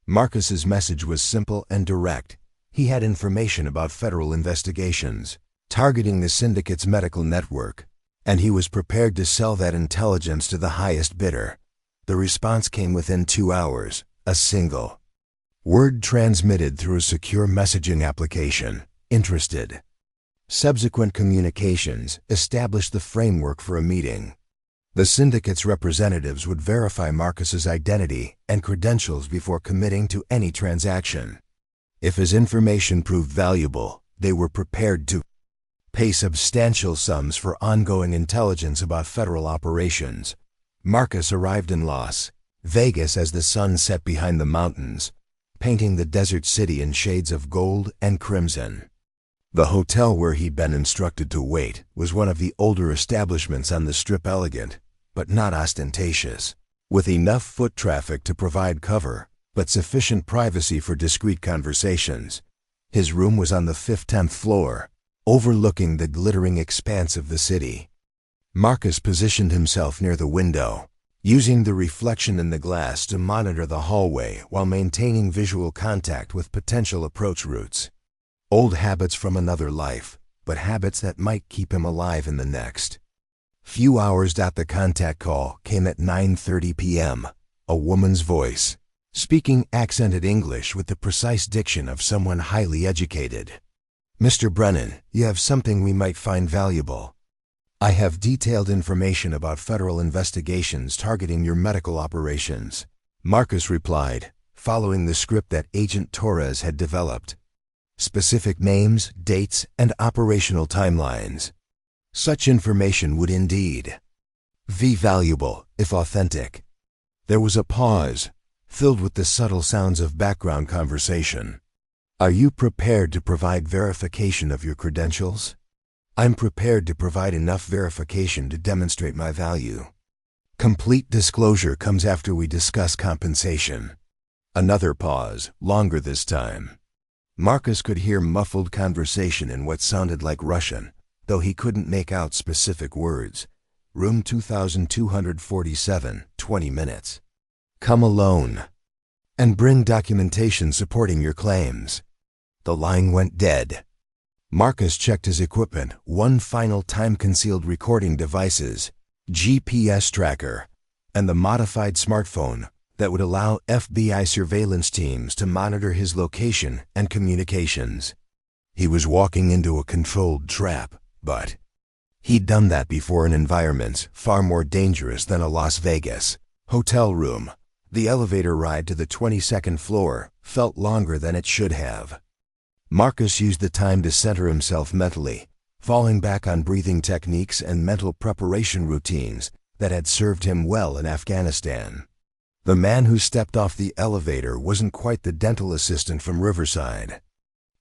Marcus's message was simple and direct. He had information about federal investigations targeting the syndicate's medical network, and he was prepared to sell that intelligence to the highest bidder. The response came within 2 hours, a single word transmitted through a secure messaging application: "Interested." Subsequent communications established the framework for a meeting. The syndicate's representatives would verify Marcus's identity and credentials before committing to any transaction. If his information proved valuable, they were prepared to pay substantial sums for ongoing intelligence about federal operations. Marcus arrived in Las Vegas as the sun set behind the mountains, painting the desert city in shades of gold and crimson. The hotel where he'd been instructed to wait was one of the older establishments on the Strip, elegant, but not ostentatious, with enough foot traffic to provide cover, but sufficient privacy for discreet conversations. His room was on the 10th floor, overlooking the glittering expanse of the city. Marcus positioned himself near the window, using the reflection in the glass to monitor the hallway while maintaining visual contact with potential approach routes. Old habits from another life, but habits that might keep him alive in the next. Few hours after the contact call came at 9:30 p.m., a woman's voice, speaking accented English with the precise diction of someone highly educated. "Mr. Brennan, you have something we might find valuable. I have detailed information about federal investigations targeting your medical operations," Marcus replied, following the script that Agent Torres had developed. Specific names, dates, and operational timelines. Such information would indeed be valuable, if authentic. There was a pause, filled with the subtle sounds of background conversation. "Are you prepared to provide verification of your credentials?" "I'm prepared to provide enough verification to demonstrate my value. Complete disclosure comes after we discuss compensation." Another pause, longer this time. Marcus could hear muffled conversation in what sounded like Russian, though he couldn't make out specific words. "Room 2247, 20 minutes. Come alone. And bring documentation supporting your claims." The line went dead. Marcus checked his equipment, one final time-concealed recording devices, GPS tracker, and the modified smartphone that would allow FBI surveillance teams to monitor his location and communications. He was walking into a controlled trap, but he'd done that before in environments far more dangerous than a Las Vegas hotel room. The elevator ride to the 22nd floor felt longer than it should have. Marcus used the time to center himself mentally, falling back on breathing techniques and mental preparation routines that had served him well in Afghanistan. The man who stepped off the elevator wasn't quite the dental assistant from Riverside.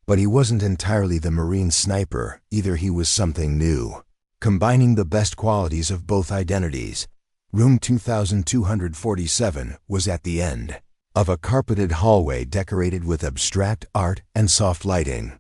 But he wasn't entirely the Marine sniper either. He was something new, combining the best qualities of both identities. Room 2247 was at the end of a carpeted hallway decorated with abstract art and soft lighting.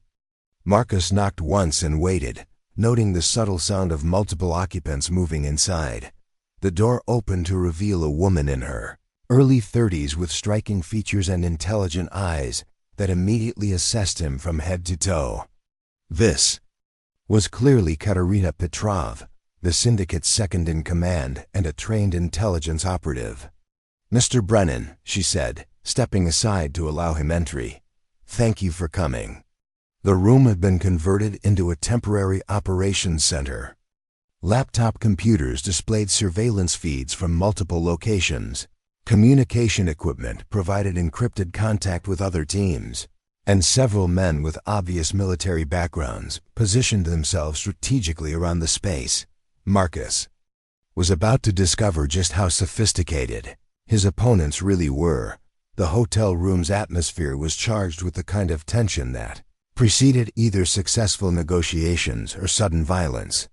Marcus knocked once and waited, noting the subtle sound of multiple occupants moving inside. The door opened to reveal a woman in her early 30s with striking features and intelligent eyes that immediately assessed him from head to toe. This was clearly Katerina Petrov, the syndicate's second in command and a trained intelligence operative. "Mr. Brennan," she said, stepping aside to allow him entry. "Thank you for coming." The room had been converted into a temporary operations center. Laptop computers displayed surveillance feeds from multiple locations. Communication equipment provided encrypted contact with other teams, and several men with obvious military backgrounds positioned themselves strategically around the space. Marcus was about to discover just how sophisticated his opponents really were. The hotel room's atmosphere was charged with the kind of tension that preceded either successful negotiations or sudden violence.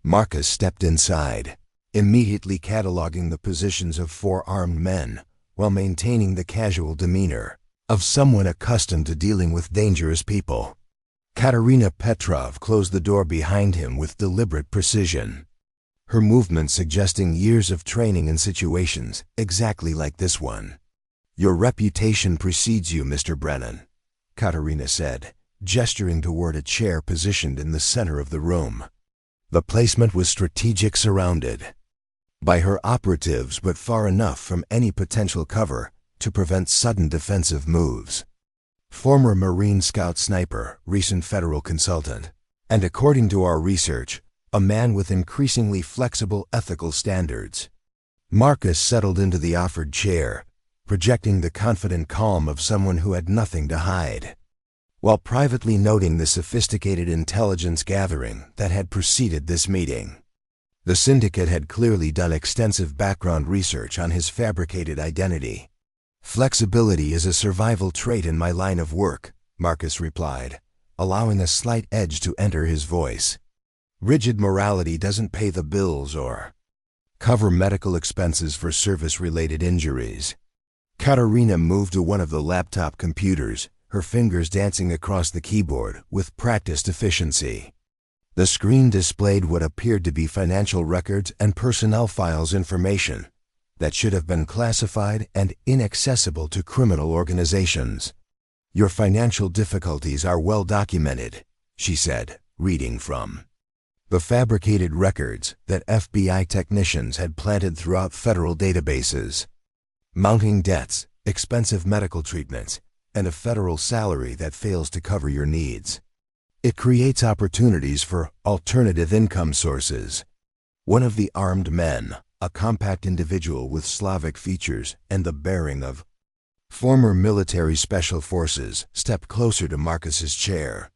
Marcus stepped inside, immediately cataloging the positions of four armed men while maintaining the casual demeanor of someone accustomed to dealing with dangerous people. Katerina Petrov closed the door behind him with deliberate precision, her movement suggesting years of training in situations exactly like this one. "Your reputation precedes you, Mr. Brennan," Katerina said, gesturing toward a chair positioned in the center of the room. The placement was strategic, surrounded by her operatives but far enough from any potential cover to prevent sudden defensive moves. Former Marine Scout sniper, recent federal consultant, and according to our research, a man with increasingly flexible ethical standards. Marcus settled into the offered chair, projecting the confident calm of someone who had nothing to hide, while privately noting the sophisticated intelligence gathering that had preceded this meeting. The syndicate had clearly done extensive background research on his fabricated identity. "Flexibility is a survival trait in my line of work," Marcus replied, allowing a slight edge to enter his voice. "Rigid morality doesn't pay the bills or cover medical expenses for service-related injuries." Katerina moved to one of the laptop computers, her fingers dancing across the keyboard with practiced efficiency. The screen displayed what appeared to be financial records and personnel files information that should have been classified and inaccessible to criminal organizations. "Your financial difficulties are well documented," she said, reading from the fabricated records that FBI technicians had planted throughout federal databases. Mounting debts, expensive medical treatments, and a federal salary that fails to cover your needs. It creates opportunities for alternative income sources. One of the armed men, a compact individual with Slavic features and the bearing of former military special forces, stepped closer to Marcus's chair.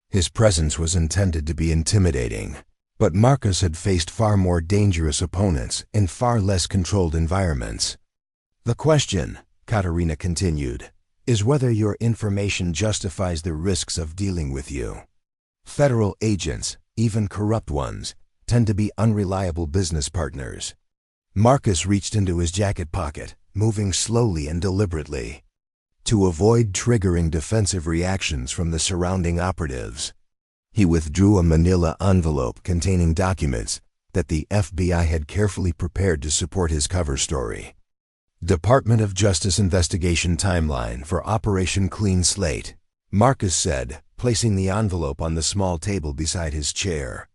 His presence was intended to be intimidating, but Marcus had faced far more dangerous opponents in far less controlled environments. The question, Katerina continued, is whether your information justifies the risks of dealing with you. Federal agents, even corrupt ones, tend to be unreliable business partners. Marcus reached into his jacket pocket, moving slowly and deliberately, to avoid triggering defensive reactions from the surrounding operatives. He withdrew a manila envelope containing documents that the FBI had carefully prepared to support his cover story. Department of Justice investigation timeline for Operation Clean Slate, Marcus said, placing the envelope on the small table beside his chair.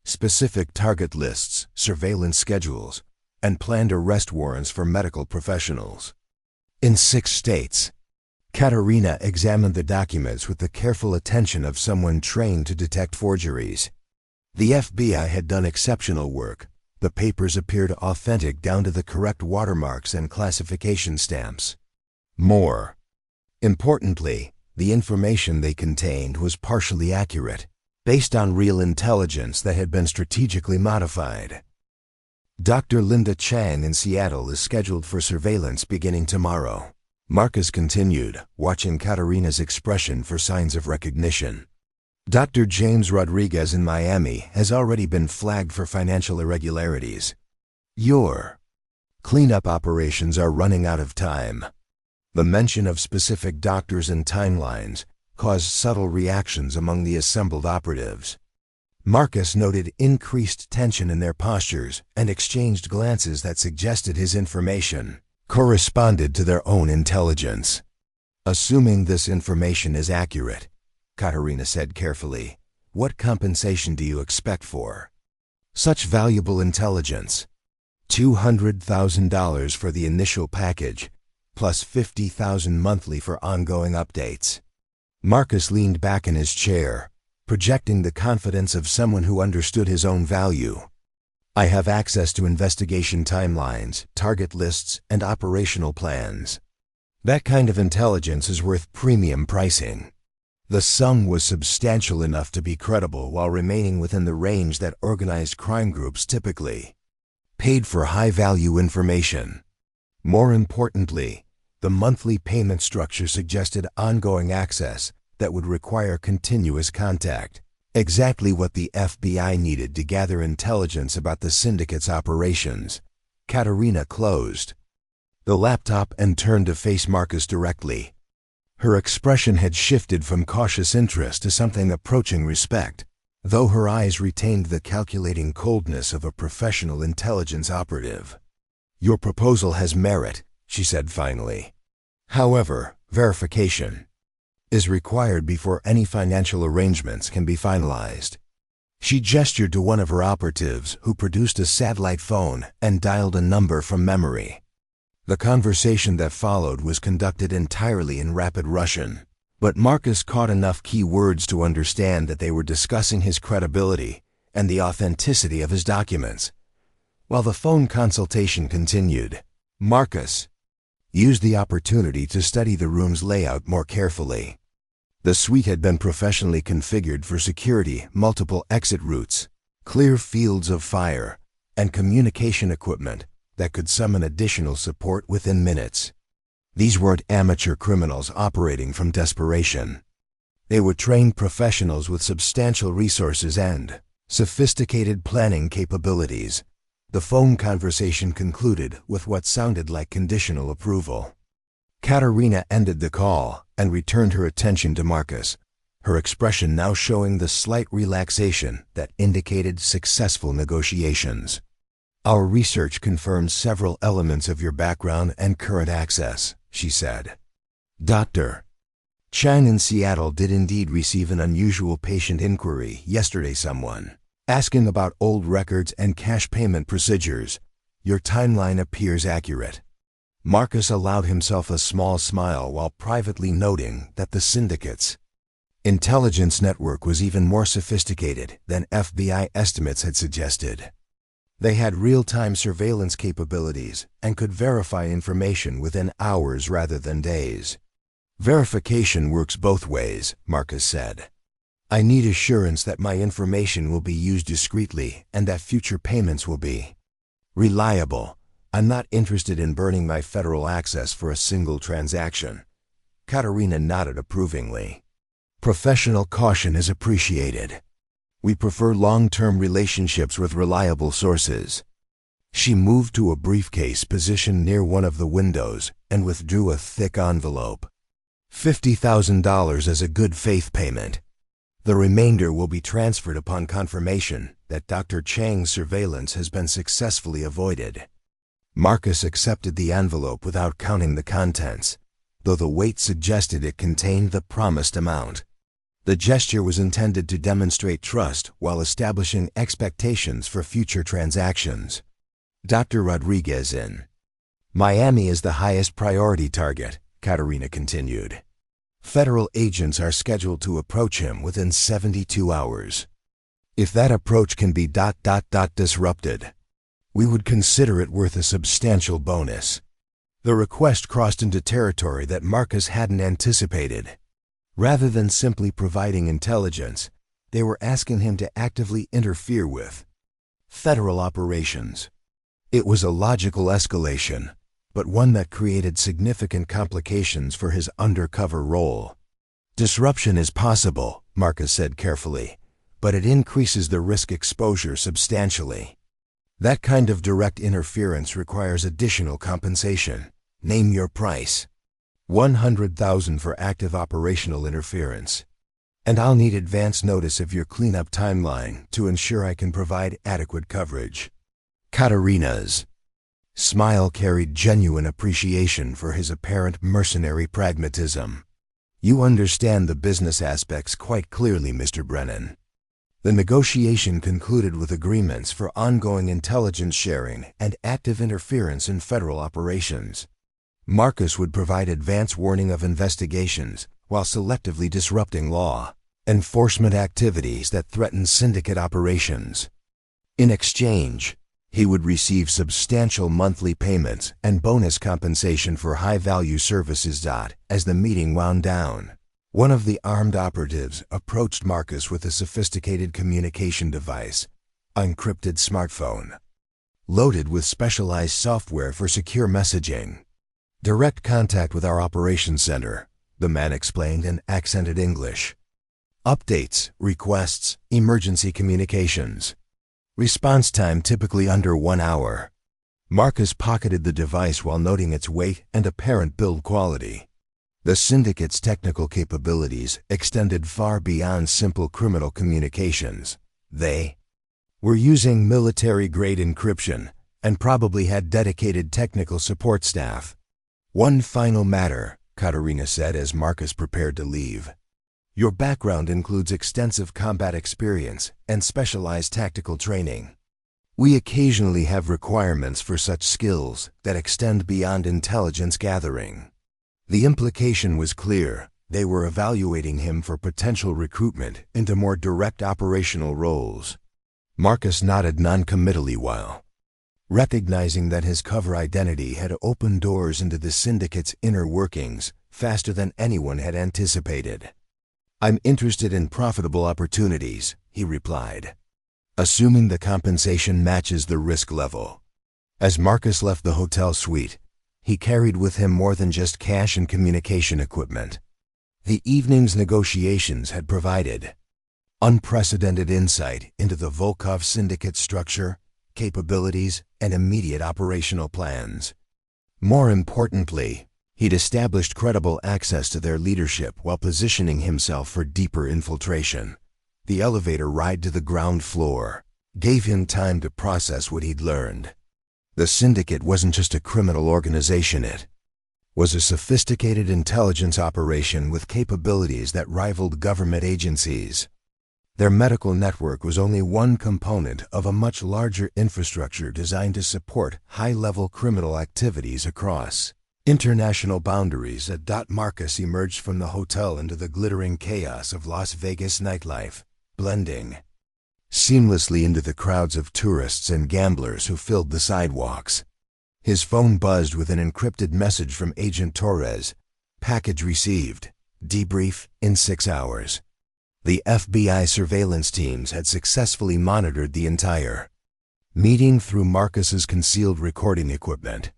Specific target lists, surveillance schedules, and planned arrest warrants for medical professionals. In 6 states. Katerina examined the documents with the careful attention of someone trained to detect forgeries. The FBI had done exceptional work. The papers appeared authentic down to the correct watermarks and classification stamps. More importantly, the information they contained was partially accurate, based on real intelligence that had been strategically modified. Dr. Linda Chang in Seattle is scheduled for surveillance beginning tomorrow. Marcus continued, watching Katerina's expression for signs of recognition. Dr. James Rodriguez in Miami has already been flagged for financial irregularities. Your cleanup operations are running out of time. The mention of specific doctors and timelines caused subtle reactions among the assembled operatives. Marcus noted increased tension in their postures and exchanged glances that suggested his information corresponded to their own intelligence. Assuming this information is accurate, Katerina said carefully, what compensation do you expect for such valuable intelligence? $200,000 for the initial package, plus $50,000 monthly for ongoing updates. Marcus leaned back in his chair, projecting the confidence of someone who understood his own value. I have access to investigation timelines, target lists, and operational plans. That kind of intelligence is worth premium pricing. The sum was substantial enough to be credible while remaining within the range that organized crime groups typically paid for high-value information. More importantly, the monthly payment structure suggested ongoing access that would require continuous contact, exactly what the FBI needed to gather intelligence about the syndicate's operations. Katerina closed the laptop and turned to face Marcus directly. Her expression had shifted from cautious interest to something approaching respect, though her eyes retained the calculating coldness of a professional intelligence operative. Your proposal has merit, she said finally. However, verification is required before any financial arrangements can be finalized. She gestured to one of her operatives who produced a satellite phone and dialed a number from memory. The conversation that followed was conducted entirely in rapid Russian, but Marcus caught enough key words to understand that they were discussing his credibility and the authenticity of his documents. While the phone consultation continued, Marcus used the opportunity to study the room's layout more carefully. The suite had been professionally configured for security, multiple exit routes, clear fields of fire, and communication equipment that could summon additional support within minutes. These weren't amateur criminals operating from desperation. They were trained professionals with substantial resources and sophisticated planning capabilities. The phone conversation concluded with what sounded like conditional approval. Katerina ended the call and returned her attention to Marcus, her expression now showing the slight relaxation that indicated successful negotiations. Our research confirms several elements of your background and current access, she said. Dr. Chang in Seattle did indeed receive an unusual patient inquiry yesterday. Someone asking about old records and cash payment procedures. Your timeline appears accurate. Marcus allowed himself a small smile while privately noting that the syndicate's intelligence network was even more sophisticated than FBI estimates had suggested. They had real-time surveillance capabilities and could verify information within hours rather than days. Verification works both ways, Marcus said. I need assurance that my information will be used discreetly and that future payments will be reliable. I'm not interested in burning my federal access for a single transaction. Katerina nodded approvingly. Professional caution is appreciated. We prefer long-term relationships with reliable sources. She moved to a briefcase positioned near one of the windows and withdrew a thick envelope. $50,000 as a good faith payment. The remainder will be transferred upon confirmation that Dr. Chang's surveillance has been successfully avoided. Marcus accepted the envelope without counting the contents, though the weight suggested it contained the promised amount. The gesture was intended to demonstrate trust while establishing expectations for future transactions. Dr. Rodriguez in Miami is the highest priority target, Katerina continued. Federal agents are scheduled to approach him within 72 hours. If that approach can be disrupted, we would consider it worth a substantial bonus. The request crossed into territory that Marcus hadn't anticipated. Rather than simply providing intelligence, they were asking him to actively interfere with federal operations. It was a logical escalation, but one that created significant complications for his undercover role. Disruption is possible, Marcus said carefully, but it increases the risk exposure substantially. That kind of direct interference requires additional compensation. Name your price. $100,000 for active operational interference. And I'll need advance notice of your cleanup timeline to ensure I can provide adequate coverage. Katerina's smile carried genuine appreciation for his apparent mercenary pragmatism. You understand the business aspects quite clearly, Mr. Brennan. The negotiation concluded with agreements for ongoing intelligence sharing and active interference in federal operations. Marcus would provide advance warning of investigations while selectively disrupting law enforcement activities that threaten syndicate operations. In exchange, he would receive substantial monthly payments and bonus compensation for high-value services. As the meeting wound down, one of the armed operatives approached Marcus with a sophisticated communication device, encrypted smartphone, loaded with specialized software for secure messaging. Direct contact with our operations center, the man explained in accented English. Updates, requests, emergency communications. Response time typically under 1 hour. Marcus pocketed the device while noting its weight and apparent build quality. The syndicate's technical capabilities extended far beyond simple criminal communications. They were using military-grade encryption and probably had dedicated technical support staff. One final matter, Katerina said as Marcus prepared to leave. Your background includes extensive combat experience and specialized tactical training. We occasionally have requirements for such skills that extend beyond intelligence gathering. The implication was clear. They were evaluating him for potential recruitment into more direct operational roles. Marcus nodded noncommittally while recognizing that his cover identity had opened doors into the syndicate's inner workings faster than anyone had anticipated. I'm interested in profitable opportunities, he replied, assuming the compensation matches the risk level. As Marcus left the hotel suite, he carried with him more than just cash and communication equipment. The evening's negotiations had provided unprecedented insight into the Volkov syndicate structure, capabilities, and immediate operational plans. More importantly, he'd established credible access to their leadership while positioning himself for deeper infiltration. The elevator ride to the ground floor gave him time to process what he'd learned. The syndicate wasn't just a criminal organization, it was a sophisticated intelligence operation with capabilities that rivaled government agencies. Their medical network was only one component of a much larger infrastructure designed to support high-level criminal activities across international boundaries. Marcus emerged from the hotel into the glittering chaos of Las Vegas nightlife, blending seamlessly into the crowds of tourists and gamblers who filled the sidewalks. His phone buzzed with an encrypted message from Agent Torres. Package received. Debrief in 6 hours. The FBI surveillance teams had successfully monitored the entire meeting through Marcus's concealed recording equipment.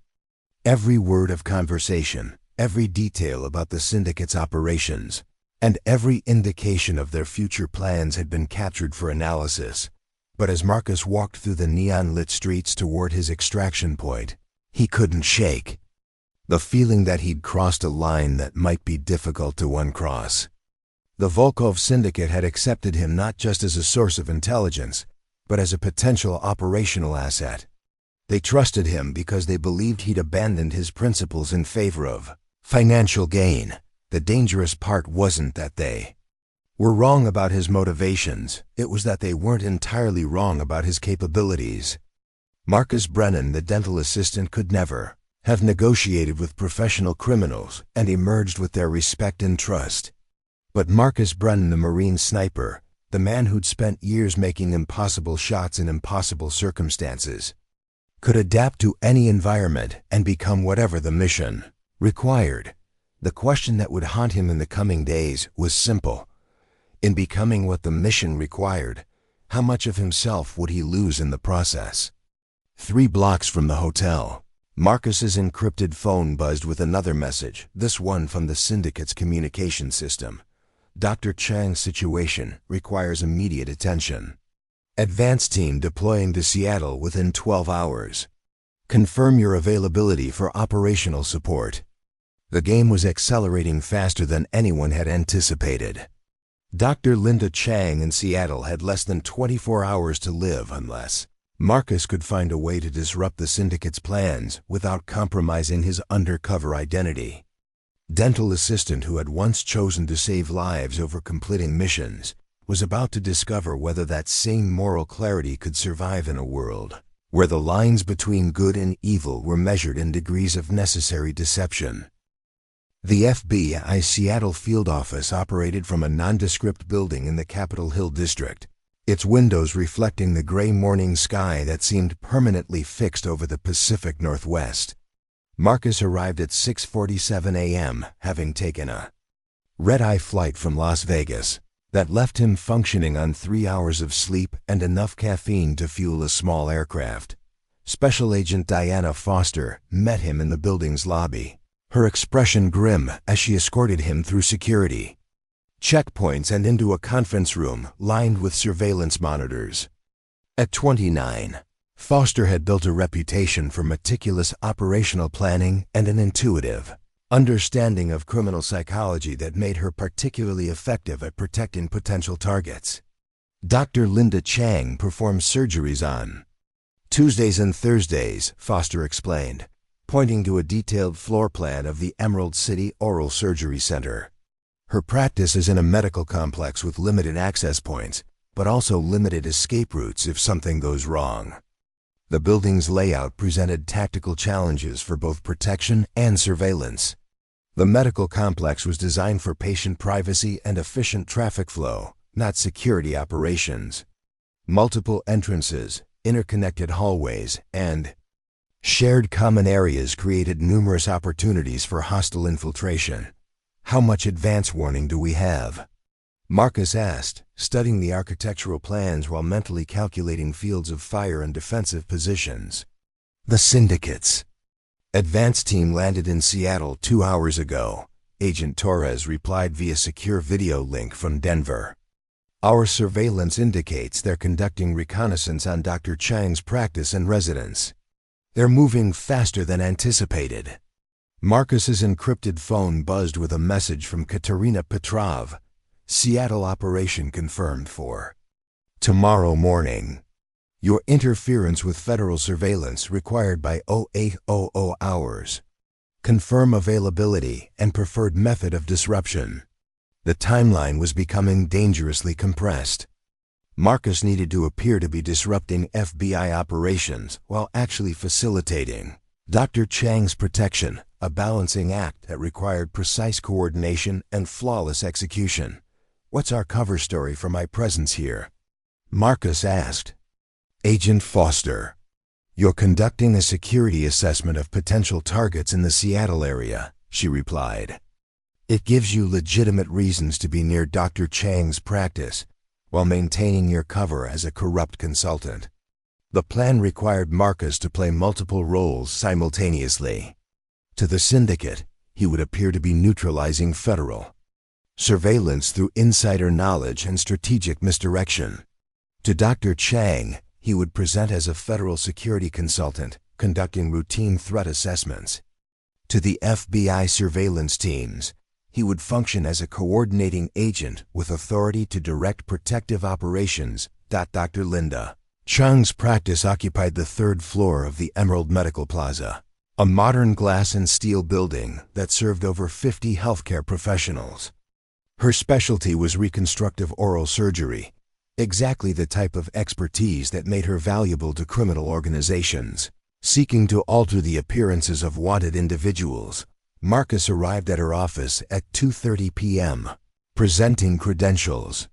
Every word of conversation, every detail about the syndicate's operations, and every indication of their future plans had been captured for analysis. But as Marcus walked through the neon-lit streets toward his extraction point, he couldn't shake the feeling that he'd crossed a line that might be difficult to uncross. The Volkov Syndicate had accepted him not just as a source of intelligence, but as a potential operational asset. They trusted him because they believed he'd abandoned his principles in favor of financial gain. The dangerous part wasn't that they were wrong about his motivations, it was that they weren't entirely wrong about his capabilities. Marcus Brennan, the dental assistant, could never have negotiated with professional criminals and emerged with their respect and trust. But Marcus Brennan, the Marine sniper, the man who'd spent years making impossible shots in impossible circumstances, could adapt to any environment and become whatever the mission required. The question that would haunt him in the coming days was simple. In becoming what the mission required, how much of himself would he lose in the process? 3 blocks from the hotel, Marcus's encrypted phone buzzed with another message, this one from the syndicate's communication system. Dr. Chang's situation requires immediate attention. Advance team deploying to Seattle within 12 hours. Confirm your availability for operational support. The game was accelerating faster than anyone had anticipated. Dr. Linda Chang in Seattle had less than 24 hours to live unless Marcus could find a way to disrupt the syndicate's plans without compromising his undercover identity. Dental assistant who had once chosen to save lives over completing missions was about to discover whether that same moral clarity could survive in a world where the lines between good and evil were measured in degrees of necessary deception. The FBI Seattle field office operated from a nondescript building in the Capitol Hill district, its windows reflecting the gray morning sky that seemed permanently fixed over the Pacific Northwest. Marcus arrived at 6:47 a.m., having taken a red-eye flight from Las Vegas that left him functioning on 3 hours of sleep and enough caffeine to fuel a small aircraft. Special Agent Diana Foster met him in the building's lobby, her expression grim as she escorted him through security checkpoints and into a conference room lined with surveillance monitors. At 29, Foster had built a reputation for meticulous operational planning and an intuitive understanding of criminal psychology that made her particularly effective at protecting potential targets. Dr. Linda Chang performed surgeries on Tuesdays and Thursdays, Foster explained, pointing to a detailed floor plan of the Emerald City Oral Surgery Center. Her practice is in a medical complex with limited access points, but also limited escape routes if something goes wrong. The building's layout presented tactical challenges for both protection and surveillance. The medical complex was designed for patient privacy and efficient traffic flow, not security operations. Multiple entrances, interconnected hallways, and shared common areas created numerous opportunities for hostile infiltration. How much advance warning do we have? Marcus asked, studying the architectural plans while mentally calculating fields of fire and defensive positions. The syndicate's advance team landed in Seattle 2 hours ago, Agent Torres replied via secure video link from Denver. Our surveillance indicates they're conducting reconnaissance on Dr. Chang's practice and residence. They're moving faster than anticipated. Marcus's encrypted phone buzzed with a message from Katerina Petrov. Seattle operation confirmed for tomorrow morning. Your interference with federal surveillance required by 0800 hours. confirm availability and preferred method of disruption. The timeline was becoming dangerously compressed. Marcus needed to appear to be disrupting FBI operations while actually facilitating Dr. Chang's protection, a balancing act that required precise coordination and flawless execution. "What's our cover story for my presence here?" Marcus asked. "Agent Foster, you're conducting a security assessment of potential targets in the Seattle area," she replied. "It gives you legitimate reasons to be near Dr. Chang's practice while maintaining your cover as a corrupt consultant." The plan required Marcus to play multiple roles simultaneously. To the syndicate, he would appear to be neutralizing federal surveillance through insider knowledge and strategic misdirection. To Dr. Chang, he would present as a federal security consultant, conducting routine threat assessments. To the FBI surveillance teams, he would function as a coordinating agent with authority to direct protective operations. Dr. Linda Chang's practice occupied the third floor of the Emerald Medical Plaza, a modern glass and steel building that served over 50 healthcare professionals. Her specialty was reconstructive oral surgery, exactly the type of expertise that made her valuable to criminal organizations seeking to alter the appearances of wanted individuals. Marcus arrived at her office at 2:30 p.m., presenting credentials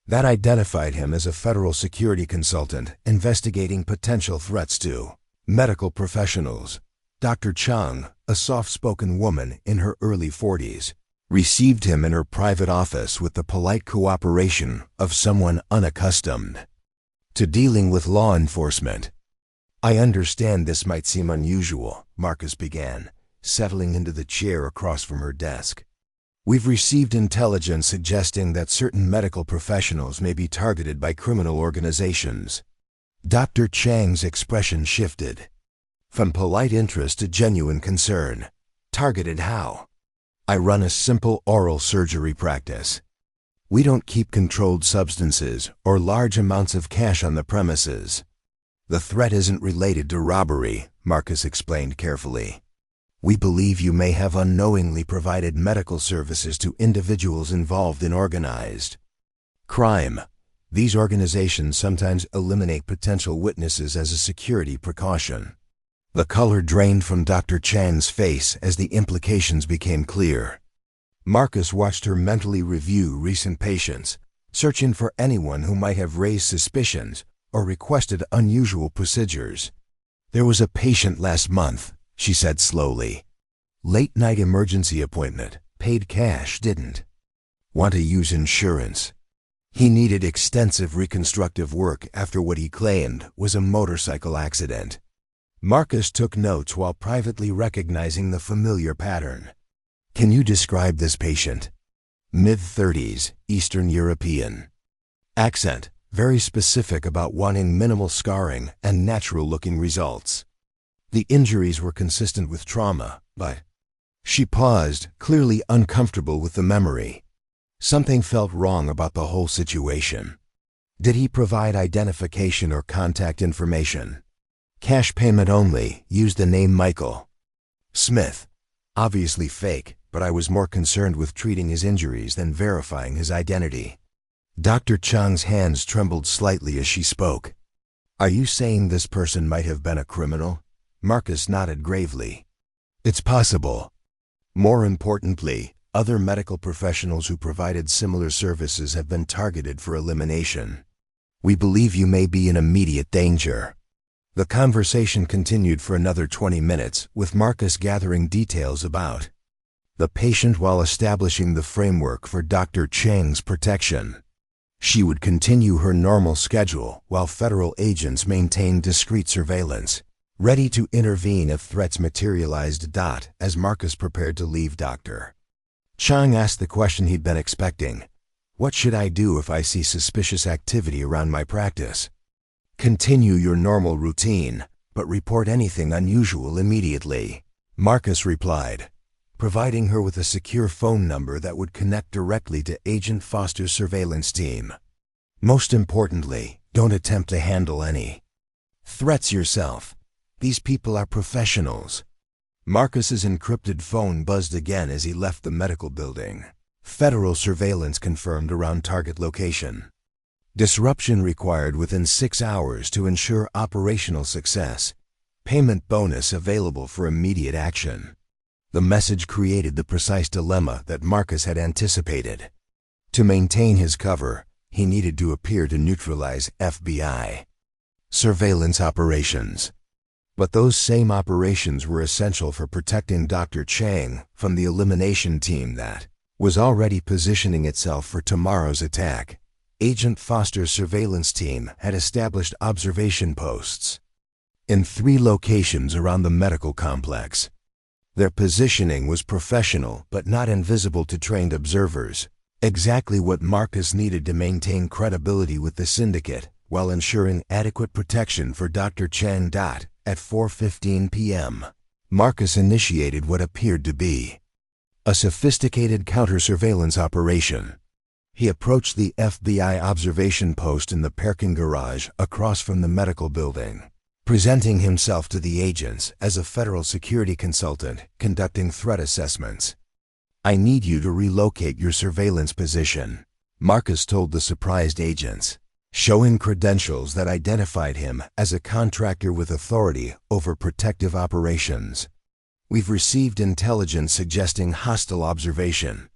that identified him as a federal security consultant investigating potential threats to medical professionals. Dr. Chang, a soft-spoken woman in her early 40s, received him in her private office with the polite cooperation of someone unaccustomed to dealing with law enforcement. "I understand this might seem unusual," Marcus began, settling into the chair across from her desk. "We've received intelligence suggesting that certain medical professionals may be targeted by criminal organizations." Dr. Chang's expression shifted from polite interest to genuine concern. "Targeted how?" "I run a simple oral surgery practice. We don't keep controlled substances or large amounts of cash on the premises." "The threat isn't related to robbery," Marcus explained carefully. "We believe you may have unknowingly provided medical services to individuals involved in organized crime. These organizations sometimes eliminate potential witnesses as a security precaution." The color drained from Dr. Chan's face as the implications became clear. Marcus watched her mentally review recent patients, searching for anyone who might have raised suspicions or requested unusual procedures. "There was a patient last month," she said slowly. "Late-night emergency appointment, paid cash, didn't want to use insurance. He needed extensive reconstructive work after what he claimed was a motorcycle accident." Marcus took notes while privately recognizing the familiar pattern. "Can you describe this patient?" "Mid-30s, Eastern European. Accent, very specific about wanting minimal scarring and natural-looking results. The injuries were consistent with trauma, but..." She paused, clearly uncomfortable with the memory. Something felt wrong about the whole situation. "Did he provide identification or contact information?" "Cash payment only, used the name Michael Smith. Obviously fake, but I was more concerned with treating his injuries than verifying his identity." Dr. Chang's hands trembled slightly as she spoke. "Are you saying this person might have been a criminal?" Marcus nodded gravely. "It's possible. More importantly, other medical professionals who provided similar services have been targeted for elimination. We believe you may be in immediate danger." The conversation continued for another 20 minutes, with Marcus gathering details about the patient while establishing the framework for Dr. Chang's protection. She would continue her normal schedule while federal agents maintained discreet surveillance, ready to intervene if threats materialized. As Marcus prepared to leave, Dr. Chang asked the question he'd been expecting. "What should I do if I see suspicious activity around my practice?" "Continue your normal routine, but report anything unusual immediately," Marcus replied, providing her with a secure phone number that would connect directly to Agent Foster's surveillance team. "Most importantly, don't attempt to handle any threats yourself. These people are professionals." Marcus's encrypted phone buzzed again as he left the medical building. Federal surveillance confirmed around target location. Disruption required within 6 hours to ensure operational success. Payment bonus available for immediate action. The message created the precise dilemma that Marcus had anticipated. To maintain his cover, he needed to appear to neutralize FBI surveillance operations. But those same operations were essential for protecting Dr. Chang from the elimination team that was already positioning itself for tomorrow's attack. Agent Foster's surveillance team had established observation posts in 3 locations around the medical complex. Their positioning was professional but not invisible to trained observers, exactly what Marcus needed to maintain credibility with the syndicate while ensuring adequate protection for Dr. Chang. At 4:15 p.m., Marcus initiated what appeared to be a sophisticated counter-surveillance operation. He approached the FBI observation post in the parking garage across from the medical building, presenting himself to the agents as a federal security consultant conducting threat assessments. "I need you to relocate your surveillance position," Marcus told the surprised agents, showing credentials that identified him as a contractor with authority over protective operations. "We've received intelligence suggesting hostile observation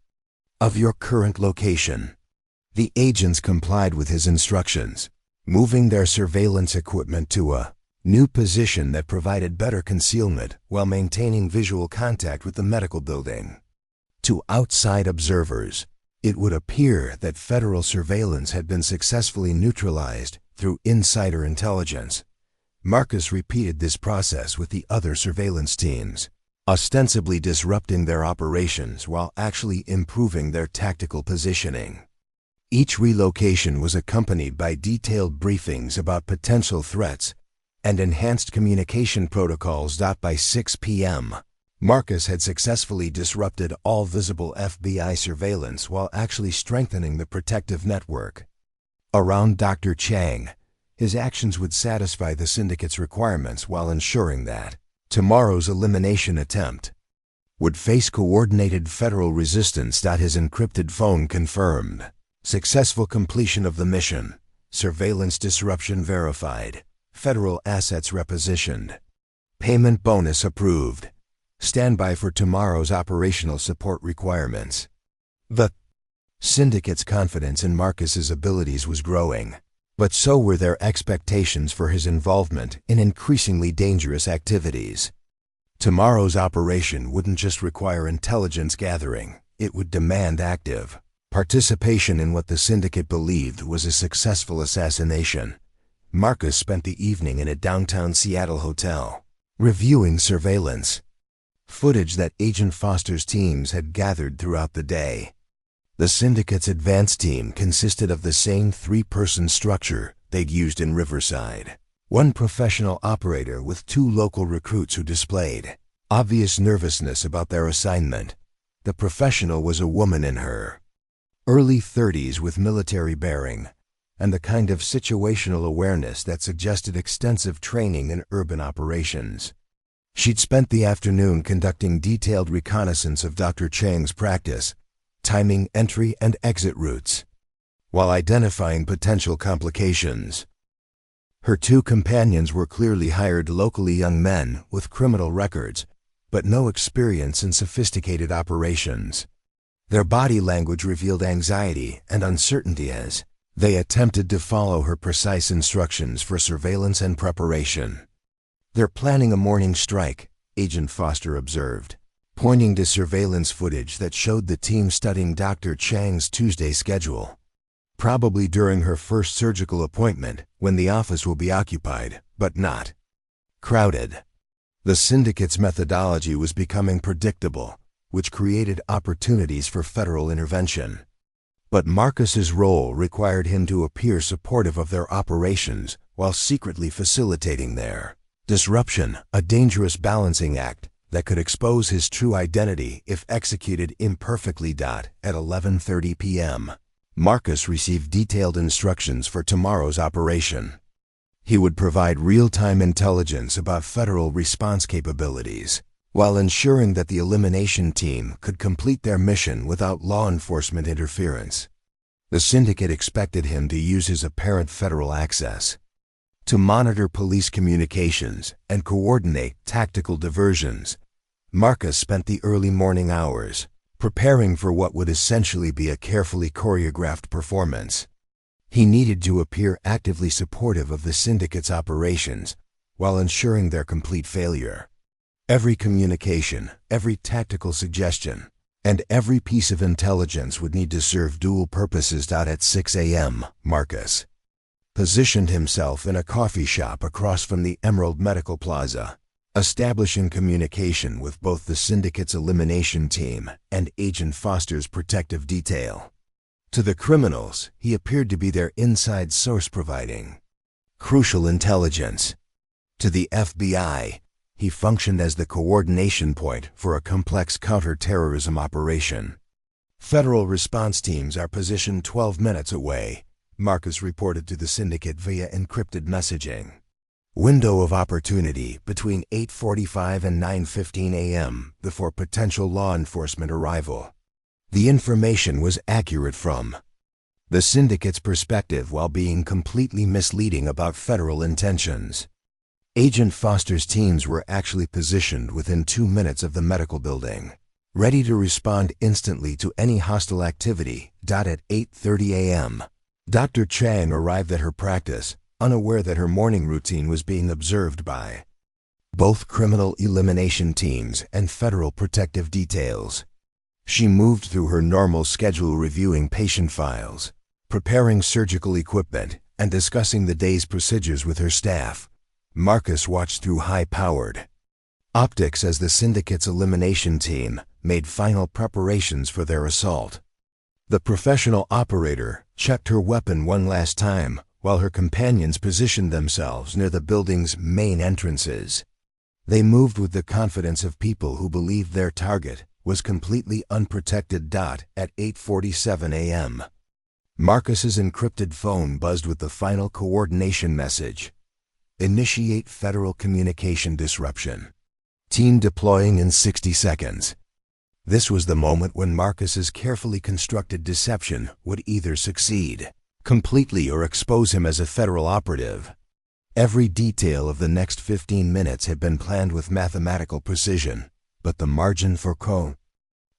of your current location." The agents complied with his instructions, moving their surveillance equipment to a new position that provided better concealment while maintaining visual contact with the medical building. To outside observers, it would appear that federal surveillance had been successfully neutralized through insider intelligence. Marcus repeated this process with the other surveillance teams, ostensibly disrupting their operations while actually improving their tactical positioning. Each relocation was accompanied by detailed briefings about potential threats and enhanced communication protocols. By 6 p.m., Marcus had successfully disrupted all visible FBI surveillance while actually strengthening the protective network around Dr. Chang. His actions would satisfy the syndicate's requirements while ensuring that tomorrow's elimination attempt would face coordinated federal resistance. His encrypted phone confirmed successful completion of the mission. Surveillance disruption verified. Federal assets repositioned. Payment bonus approved. Standby for tomorrow's operational support requirements. The syndicate's confidence in Marcus's abilities was growing, but so were their expectations for his involvement in increasingly dangerous activities. Tomorrow's operation wouldn't just require intelligence gathering, it would demand active participation in what the syndicate believed was a successful assassination. Marcus spent the evening in a downtown Seattle hotel, reviewing surveillance footage that Agent Foster's teams had gathered throughout the day. The syndicate's advance team consisted of the same 3-person structure they'd used in Riverside. One professional operator with 2 local recruits who displayed obvious nervousness about their assignment. The professional was a woman in her early 30s with military bearing and the kind of situational awareness that suggested extensive training in urban operations. She'd spent the afternoon conducting detailed reconnaissance of Dr. Chang's practice, timing entry and exit routes, while identifying potential complications. Her 2 companions were clearly hired locally young men with criminal records, but no experience in sophisticated operations. Their body language revealed anxiety and uncertainty as they attempted to follow her precise instructions for surveillance and preparation. "They're planning a morning strike," Agent Foster observed, pointing to surveillance footage that showed the team studying Dr. Chang's Tuesday schedule. "Probably during her first surgical appointment, when the office will be occupied, but not crowded." The syndicate's methodology was becoming predictable, which created opportunities for federal intervention. But Marcus's role required him to appear supportive of their operations while secretly facilitating their disruption, a dangerous balancing act that could expose his true identity if executed imperfectly. At 11:30 p.m., Marcus received detailed instructions for tomorrow's operation. He would provide real-time intelligence about federal response capabilities, while ensuring that the elimination team could complete their mission without law enforcement interference. The syndicate expected him to use his apparent federal access to monitor police communications and coordinate tactical diversions. Marcus spent the early morning hours preparing for what would essentially be a carefully choreographed performance. He needed to appear actively supportive of the syndicate's operations while ensuring their complete failure. Every communication, every tactical suggestion, and every piece of intelligence would need to serve dual purposes. At 6 a.m., Marcus positioned himself in a coffee shop across from the Emerald Medical Plaza, establishing communication with both the syndicate's elimination team and Agent Foster's protective detail. To the criminals, he appeared to be their inside source, providing crucial intelligence. To the FBI, he functioned as the coordination point for a complex counter-terrorism operation. Federal response teams are positioned 12 minutes away, Marcus reported to the syndicate via encrypted messaging. Window of opportunity between 8:45 and 9:15 a.m. before potential law enforcement arrival. The information was accurate from the syndicate's perspective while being completely misleading about federal intentions. Agent Foster's teams were actually positioned within 2 minutes of the medical building, ready to respond instantly to any hostile activity. At 8:30 a.m., Dr. Chang arrived at her practice, unaware that her morning routine was being observed by both criminal elimination teams and federal protective details. She moved through her normal schedule, reviewing patient files, preparing surgical equipment, and discussing the day's procedures with her staff. Marcus watched through high-powered optics as the syndicate's elimination team made final preparations for their assault. The professional operator checked her weapon one last time, while her companions positioned themselves near the building's main entrances. They moved with the confidence of people who believed their target was completely unprotected. At 8:47 a.m., Marcus's encrypted phone buzzed with the final coordination message: initiate federal communication disruption. Team deploying in 60 seconds. This was the moment when Marcus's carefully constructed deception would either succeed completely or expose him as a federal operative. Every detail of the next 15 minutes had been planned with mathematical precision, but the margin for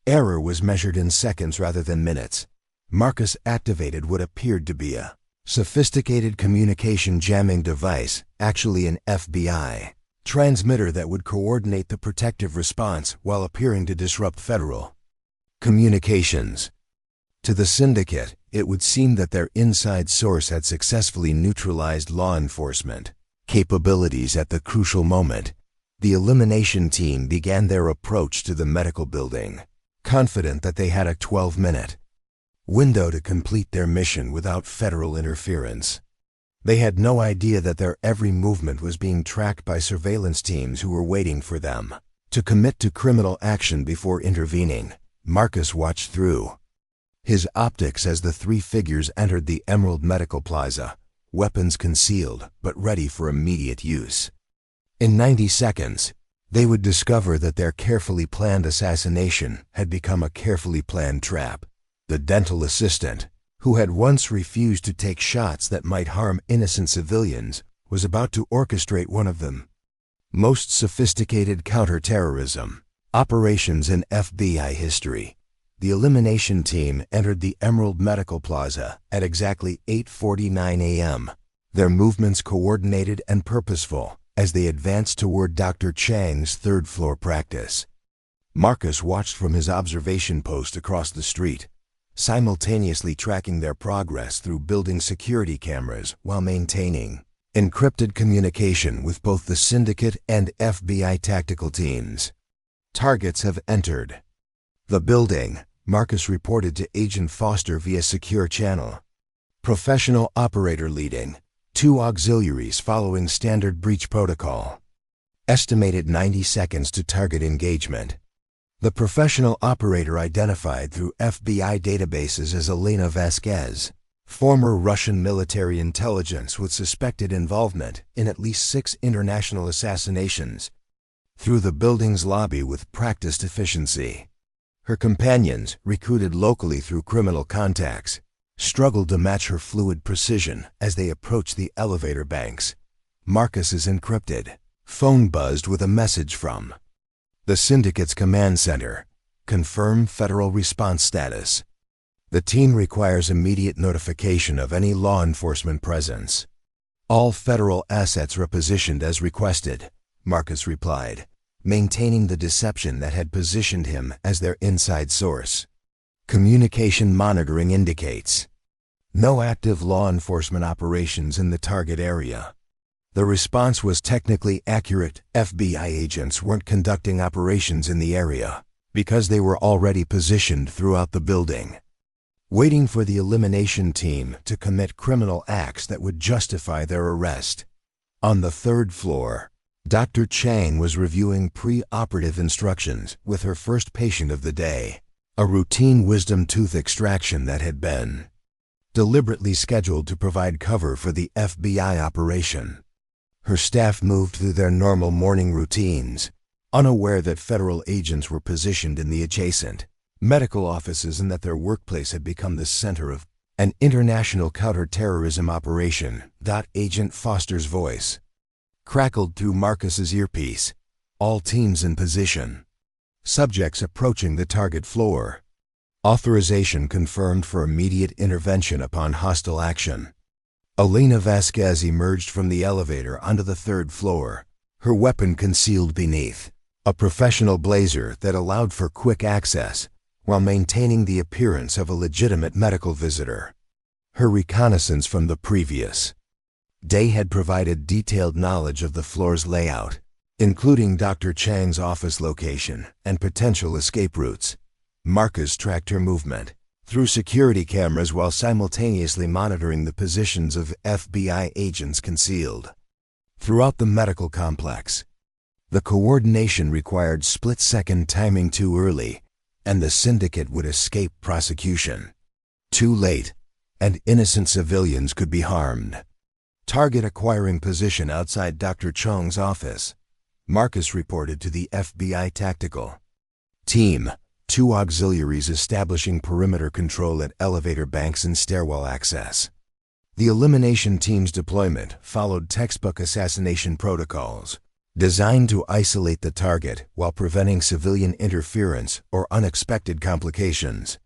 error was measured in seconds rather than minutes. Marcus activated what appeared to be a sophisticated communication jamming device, actually an FBI transmitter that would coordinate the protective response while appearing to disrupt federal communications. To the syndicate, it would seem that their inside source had successfully neutralized law enforcement capabilities at the crucial moment. The elimination team began their approach to the medical building, confident that they had a 12-minute window to complete their mission without federal interference. They had no idea that their every movement was being tracked by surveillance teams who were waiting for them to commit to criminal action before intervening. Marcus watched through his optics as the three figures entered the Emerald Medical Plaza, weapons concealed but ready for immediate use. In 90 seconds, they would discover that their carefully planned assassination had become a carefully planned trap. The dental assistant, who had once refused to take shots that might harm innocent civilians, was about to orchestrate one of them most sophisticated counter-terrorism operations in FBI history. The elimination team entered the Emerald Medical Plaza at exactly 8:49 a.m., their movements coordinated and purposeful as they advanced toward Dr. Chang's third-floor practice. Marcus watched from his observation post across the street, simultaneously tracking their progress through building security cameras while maintaining encrypted communication with both the syndicate and FBI tactical teams. Targets have entered the building, Marcus reported to Agent Foster via secure channel. Professional operator leading, 2 auxiliaries following standard breach protocol. Estimated 90 seconds to target engagement. The professional operator identified through FBI databases as Elena Vasquez, former Russian military intelligence with suspected involvement in at least 6 international assassinations. through the building's lobby with practiced efficiency. Her companions, recruited locally through criminal contacts, struggled to match her fluid precision as they approached the elevator banks. Marcus's encrypted phone buzzed with a message from the syndicate's command center. Confirm federal response status. The team requires immediate notification of any law enforcement presence. All federal assets repositioned as requested, Marcus replied, maintaining the deception that had positioned him as their inside source. Communication monitoring indicates no active law enforcement operations in the target area. The response was technically accurate. FBI agents weren't conducting operations in the area because they were already positioned throughout the building, waiting for the elimination team to commit criminal acts that would justify their arrest. On the third floor, Dr. Chang was reviewing pre-operative instructions with her first patient of the day, a routine wisdom tooth extraction that had been deliberately scheduled to provide cover for the FBI operation. Her staff moved through their normal morning routines, unaware that federal agents were positioned in the adjacent medical offices and that their workplace had become the center of an international counter-terrorism operation. Agent Foster's voice crackled through Marcus's earpiece. All teams in position. Subjects approaching the target floor. Authorization confirmed for immediate intervention upon hostile action. Elena Vasquez emerged from the elevator onto the third floor, her weapon concealed beneath a professional blazer that allowed for quick access while maintaining the appearance of a legitimate medical visitor. Her reconnaissance from the previous day had provided detailed knowledge of the floor's layout, including Dr. Chang's office location and potential escape routes. Marcus tracked her movement through security cameras while simultaneously monitoring the positions of FBI agents concealed throughout the medical complex. The coordination required split-second timing. Too early, and the syndicate would escape prosecution. Too late, and innocent civilians could be harmed. Target acquiring position outside Dr. Chang's office. Marcus reported to the FBI tactical team. 2 auxiliaries establishing perimeter control at elevator banks and stairwell access. The elimination team's deployment followed textbook assassination protocols, designed to isolate the target while preventing civilian interference or unexpected complications.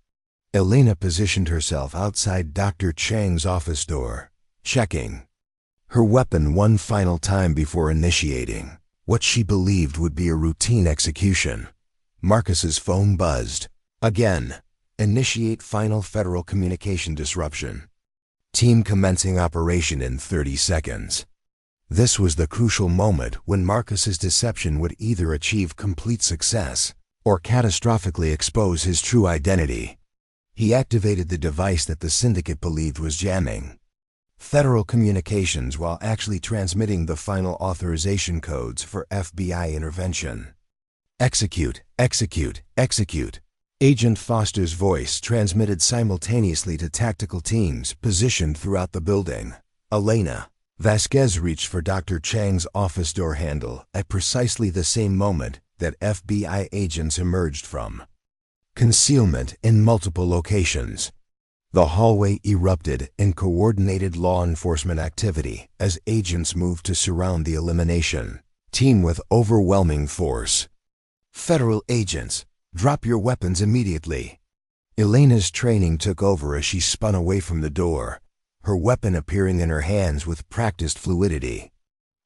Elena positioned herself outside Dr. Chang's office door, checking her weapon one final time before initiating what she believed would be a routine execution. Marcus's phone buzzed. Again. Initiate final federal communication disruption. Team commencing operation in 30 seconds. This was the crucial moment when Marcus's deception would either achieve complete success or catastrophically expose his true identity. He activated the device that the syndicate believed was jamming federal communications while actually transmitting the final authorization codes for FBI intervention. Execute, execute, execute. Agent Foster's voice transmitted simultaneously to tactical teams positioned throughout the building. Elena Vasquez reached for Dr. Chang's office door handle at precisely the same moment that FBI agents emerged from concealment in multiple locations. The hallway erupted in coordinated law enforcement activity as agents moved to surround the elimination team with overwhelming force. Federal agents, drop your weapons immediately. Elena's training took over as she spun away from the door, her weapon appearing in her hands with practiced fluidity.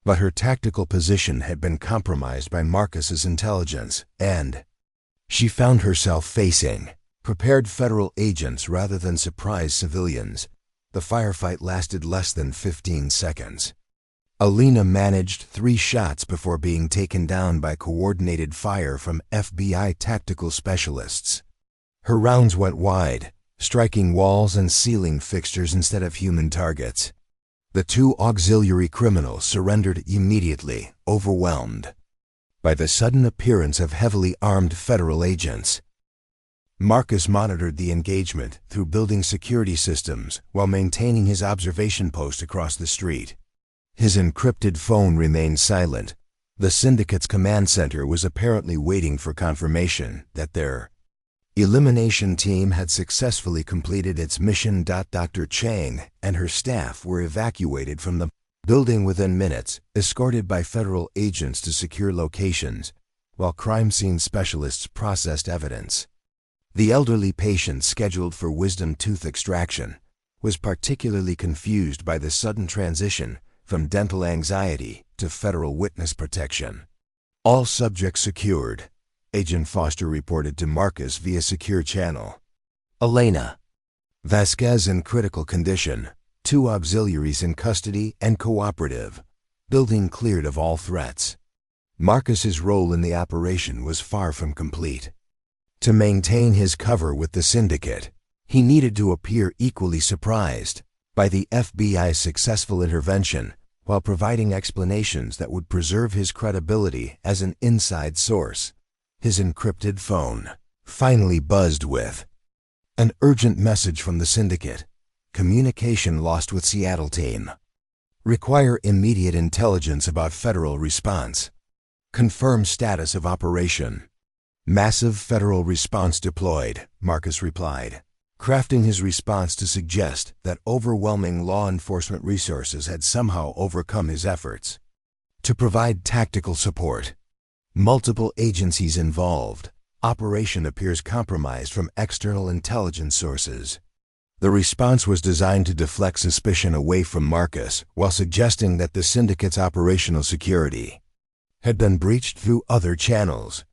But her tactical position had been compromised by Marcus's intelligence, and she found herself facing prepared federal agents rather than surprised civilians. The firefight lasted less than 15 seconds. Elena managed 3 shots before being taken down by coordinated fire from FBI tactical specialists. Her rounds went wide, striking walls and ceiling fixtures instead of human targets. The 2 auxiliary criminals surrendered immediately, overwhelmed by the sudden appearance of heavily armed federal agents. Marcus monitored the engagement through building security systems while maintaining his observation post across the street. His encrypted phone remained silent, The syndicate's command center was apparently waiting for confirmation that their elimination team had successfully completed its mission. Dr. Chang and her staff were evacuated from the building within minutes, escorted by federal agents to secure locations, while crime scene specialists processed evidence. The elderly patient scheduled for wisdom tooth extraction was particularly confused by the sudden transition from dental anxiety to federal witness protection. All subjects secured, Agent Foster reported to Marcus via secure channel. Elena Vasquez in critical condition, 2 auxiliaries in custody and cooperative, building cleared of all threats. Marcus's role in the operation was far from complete. To maintain his cover with the syndicate, he needed to appear equally surprised by the FBI's successful intervention while providing explanations that would preserve his credibility as an inside source. His encrypted phone finally buzzed with an urgent message from the syndicate. Communication lost with Seattle team. Require immediate intelligence about federal response. Confirm status of operation. Massive federal response deployed, Marcus replied, crafting his response to suggest that overwhelming law enforcement resources had somehow overcome his efforts. To provide tactical support. Multiple agencies involved. Operation appears compromised from external intelligence sources. The response was designed to deflect suspicion away from Marcus while suggesting that the syndicate's operational security had been breached through other channels.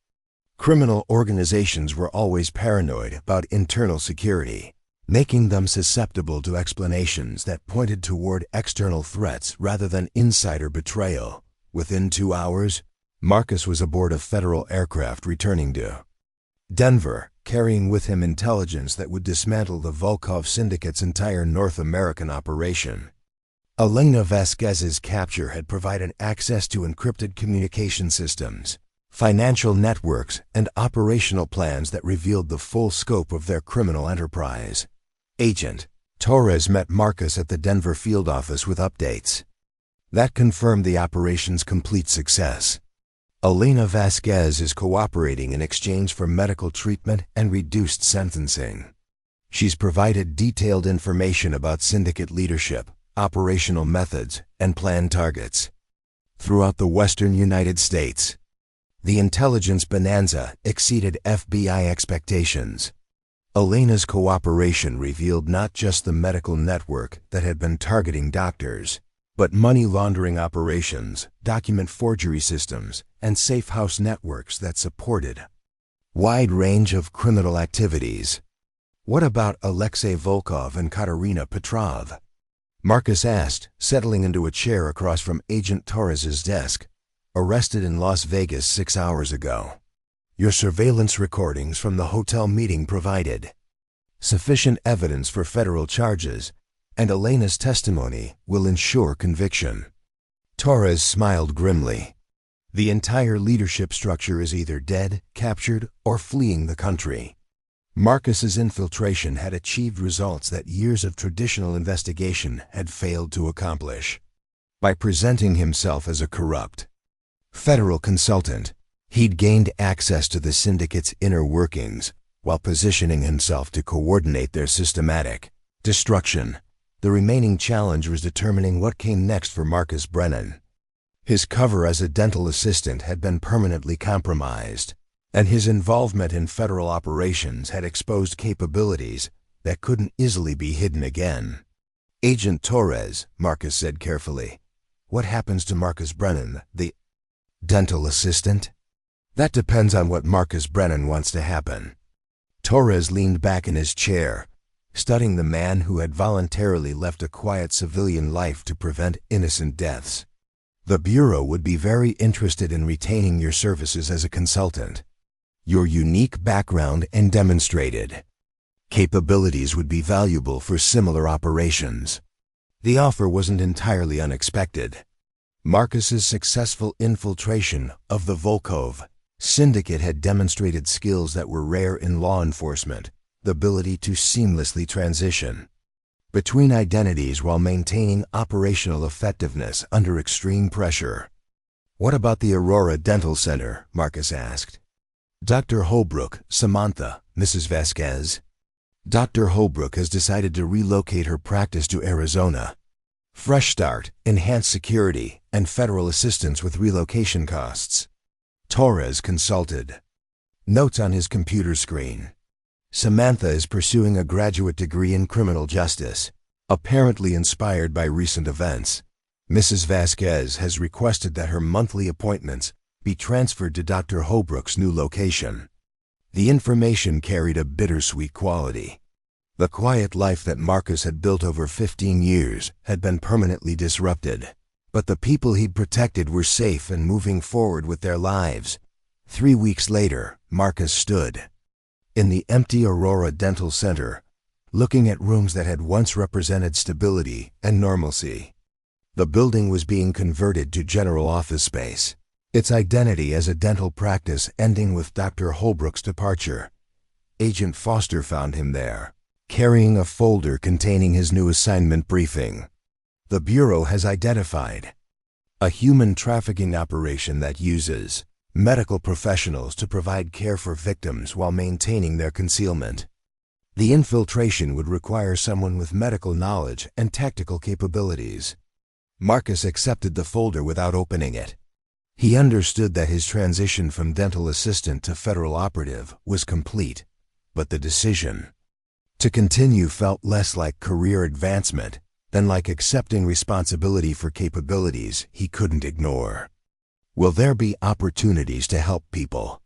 Criminal organizations were always paranoid about internal security, making them susceptible to explanations that pointed toward external threats rather than insider betrayal. Within 2 hours, Marcus was aboard a federal aircraft returning to Denver, carrying with him intelligence that would dismantle the Volkov syndicate's entire North American operation. Elena Vasquez's capture had provided access to encrypted communication systems, financial networks, and operational plans that revealed the full scope of their criminal enterprise. Agent Torres met Marcus at the Denver field office with updates that confirmed the operation's complete success. Elena Vasquez is cooperating in exchange for medical treatment and reduced sentencing. She's provided detailed information about syndicate leadership, operational methods, and planned targets. Throughout the western United States, the intelligence bonanza exceeded FBI expectations. Elena's cooperation revealed not just the medical network that had been targeting doctors, but money laundering operations, document forgery systems, and safe house networks that supported a wide range of criminal activities. What about Alexei Volkov and Katerina Petrov? Marcus asked, settling into a chair across from Agent Torres's desk. Arrested in Las Vegas 6 hours ago. Your surveillance recordings from the hotel meeting provided sufficient evidence for federal charges, and Elena's testimony will ensure conviction. Torres smiled grimly. The entire leadership structure is either dead, captured, or fleeing the country. Marcus's infiltration had achieved results that years of traditional investigation had failed to accomplish. By presenting himself as a corrupt federal consultant, he'd gained access to the syndicate's inner workings while positioning himself to coordinate their systematic destruction. The remaining challenge was determining what came next for Marcus Brennan. His cover as a dental assistant had been permanently compromised, and his involvement in federal operations had exposed capabilities that couldn't easily be hidden again. Agent Torres, Marcus said carefully, what happens to Marcus Brennan, the dental assistant? That depends on what Marcus Brennan wants to happen. Torres leaned back in his chair, studying the man who had voluntarily left a quiet civilian life to prevent innocent deaths. The Bureau would be very interested in retaining your services as a consultant. Your unique background and demonstrated capabilities would be valuable for similar operations. The offer wasn't entirely unexpected. Marcus's successful infiltration of the Volkov syndicate had demonstrated skills that were rare in law enforcement, the ability to seamlessly transition between identities while maintaining operational effectiveness under extreme pressure. "What about the Aurora Dental Center?" Marcus asked. "Dr. Holbrook, Samantha, Mrs. Vasquez. Dr. Holbrook has decided to relocate her practice to Arizona. Fresh start, enhanced security, and federal assistance with relocation costs." Torres consulted. Notes on his computer screen. Samantha is pursuing a graduate degree in criminal justice, apparently inspired by recent events. Mrs. Vasquez has requested that her monthly appointments be transferred to Dr. Holbrook's new location. The information carried a bittersweet quality. The quiet life that Marcus had built over 15 years had been permanently disrupted. But the people he'd protected were safe and moving forward with their lives. 3 weeks later, Marcus stood in the empty Aurora Dental Center, looking at rooms that had once represented stability and normalcy. The building was being converted to general office space, its identity as a dental practice ending with Dr. Holbrook's departure. Agent Foster found him there, carrying a folder containing his new assignment briefing. "The Bureau has identified a human trafficking operation that uses medical professionals to provide care for victims while maintaining their concealment. The infiltration would require someone with medical knowledge and tactical capabilities." Marcus accepted the folder without opening it. He understood that his transition from dental assistant to federal operative was complete, but the decision to continue felt less like career advancement than like accepting responsibility for capabilities he couldn't ignore. "Will there be opportunities to help people?"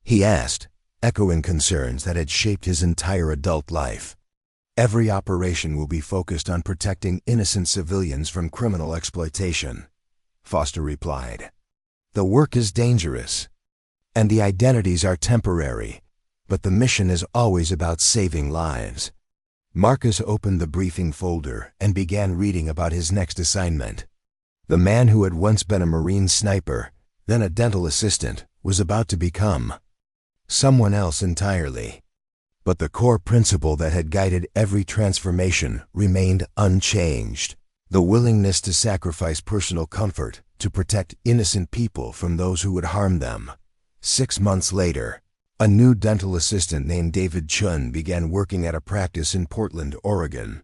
he asked, echoing concerns that had shaped his entire adult life. "Every operation will be focused on protecting innocent civilians from criminal exploitation," Foster replied. "The work is dangerous, and the identities are temporary, but the mission is always about saving lives." Marcus opened the briefing folder and began reading about his next assignment. The man who had once been a Marine sniper, then a dental assistant, was about to become someone else entirely. But the core principle that had guided every transformation remained unchanged: the willingness to sacrifice personal comfort to protect innocent people from those who would harm them. 6 months later, a new dental assistant named David Chun began working at a practice in Portland, Oregon.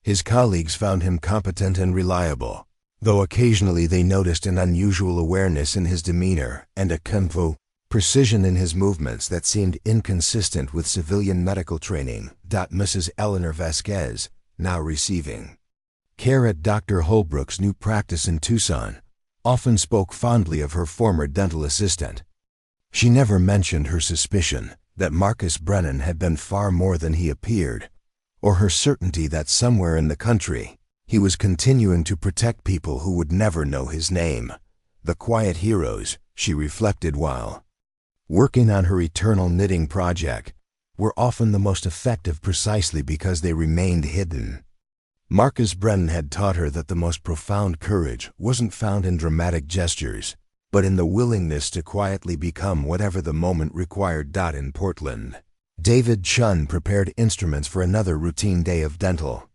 His colleagues found him competent and reliable, though occasionally they noticed an unusual awareness in his demeanor and a kung fu precision in his movements that seemed inconsistent with civilian medical training. Mrs. Eleanor Vasquez, now receiving care at Dr. Holbrook's new practice in Tucson, often spoke fondly of her former dental assistant. She never mentioned her suspicion that Marcus Brennan had been far more than he appeared, or her certainty that somewhere in the country he was continuing to protect people who would never know his name. The quiet heroes, she reflected while working on her eternal knitting project, were often the most effective precisely because they remained hidden. Marcus Brennan had taught her that the most profound courage wasn't found in dramatic gestures, but in the willingness to quietly become whatever the moment required. In Portland, David Chun prepared instruments for another routine day of dental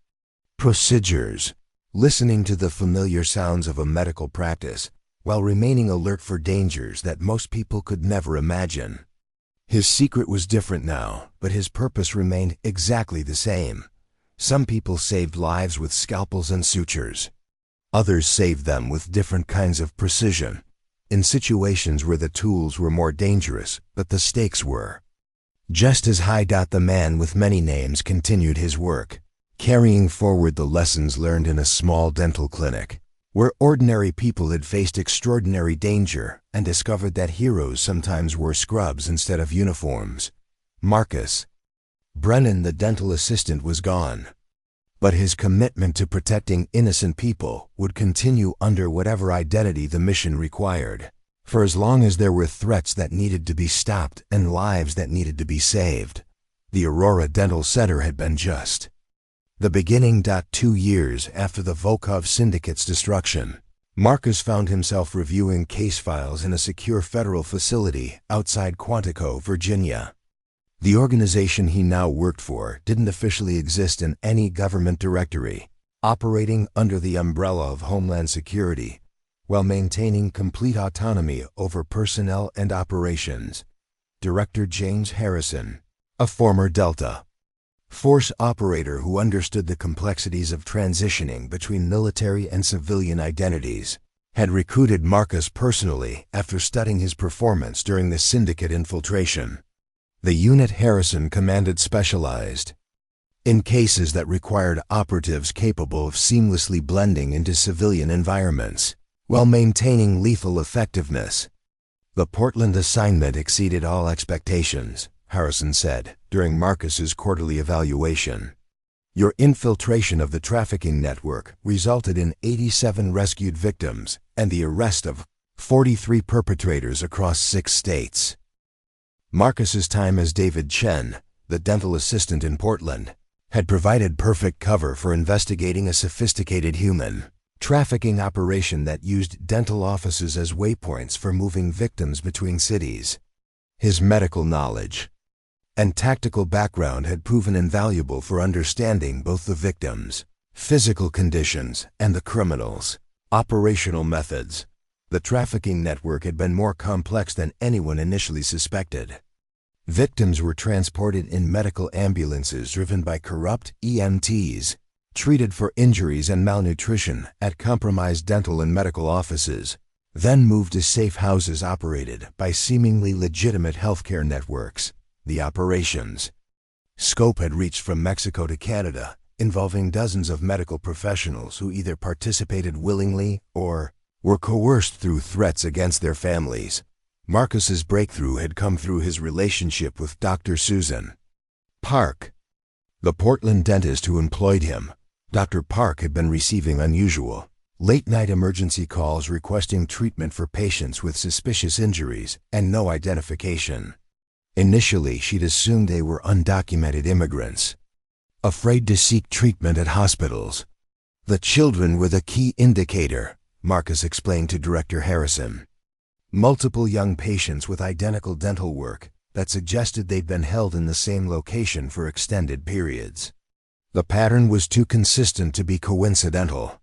procedures, listening to the familiar sounds of a medical practice while remaining alert for dangers that most people could never imagine. His secret was different now, but his purpose remained exactly the same. Some people saved lives with scalpels and sutures. Others saved them with different kinds of precision, in situations where the tools were more dangerous, but the stakes were just as high. The man with many names continued his work, carrying forward the lessons learned in a small dental clinic, where ordinary people had faced extraordinary danger and discovered that heroes sometimes wore scrubs instead of uniforms. Marcus Brennan, the dental assistant, was gone, but his commitment to protecting innocent people would continue under whatever identity the mission required. For as long as there were threats that needed to be stopped and lives that needed to be saved, the Aurora Dental Center had been just the beginning. 2 years after the Volkov Syndicate's destruction, Marcus found himself reviewing case files in a secure federal facility outside Quantico, Virginia. The organization he now worked for didn't officially exist in any government directory, operating under the umbrella of Homeland Security. while maintaining complete autonomy over personnel and operations. Director James Harrison, a former Delta Force operator who understood the complexities of transitioning between military and civilian identities, had recruited Marcus personally after studying his performance during the syndicate infiltration. The unit Harrison commanded specialized in cases that required operatives capable of seamlessly blending into civilian environments while maintaining lethal effectiveness. The Portland assignment exceeded all expectations, Harrison said during Marcus's quarterly evaluation. Your infiltration of the trafficking network resulted in 87 rescued victims and the arrest of 43 perpetrators across 6 states. Marcus's time as David Chen, the dental assistant in Portland, had provided perfect cover for investigating a sophisticated human trafficking operation that used dental offices as waypoints for moving victims between cities. His medical knowledge and tactical background had proven invaluable for understanding both the victims' physical conditions and the criminals' operational methods. The trafficking network had been more complex than anyone initially suspected. Victims were transported in medical ambulances driven by corrupt EMTs, treated for injuries and malnutrition at compromised dental and medical offices, then moved to safe houses operated by seemingly legitimate healthcare networks. The operations scope had reached from Mexico to Canada, involving dozens of medical professionals who either participated willingly or were coerced through threats against their families. Marcus's breakthrough had come through his relationship with Dr. Susan Park, the Portland dentist who employed him. Dr. Park had been receiving unusual, late-night emergency calls requesting treatment for patients with suspicious injuries and no identification. Initially, she'd assumed they were undocumented immigrants, afraid to seek treatment at hospitals. The children were the key indicator, Marcus explained to Director Harrison. Multiple young patients with identical dental work that suggested they'd been held in the same location for extended periods. The pattern was too consistent to be coincidental.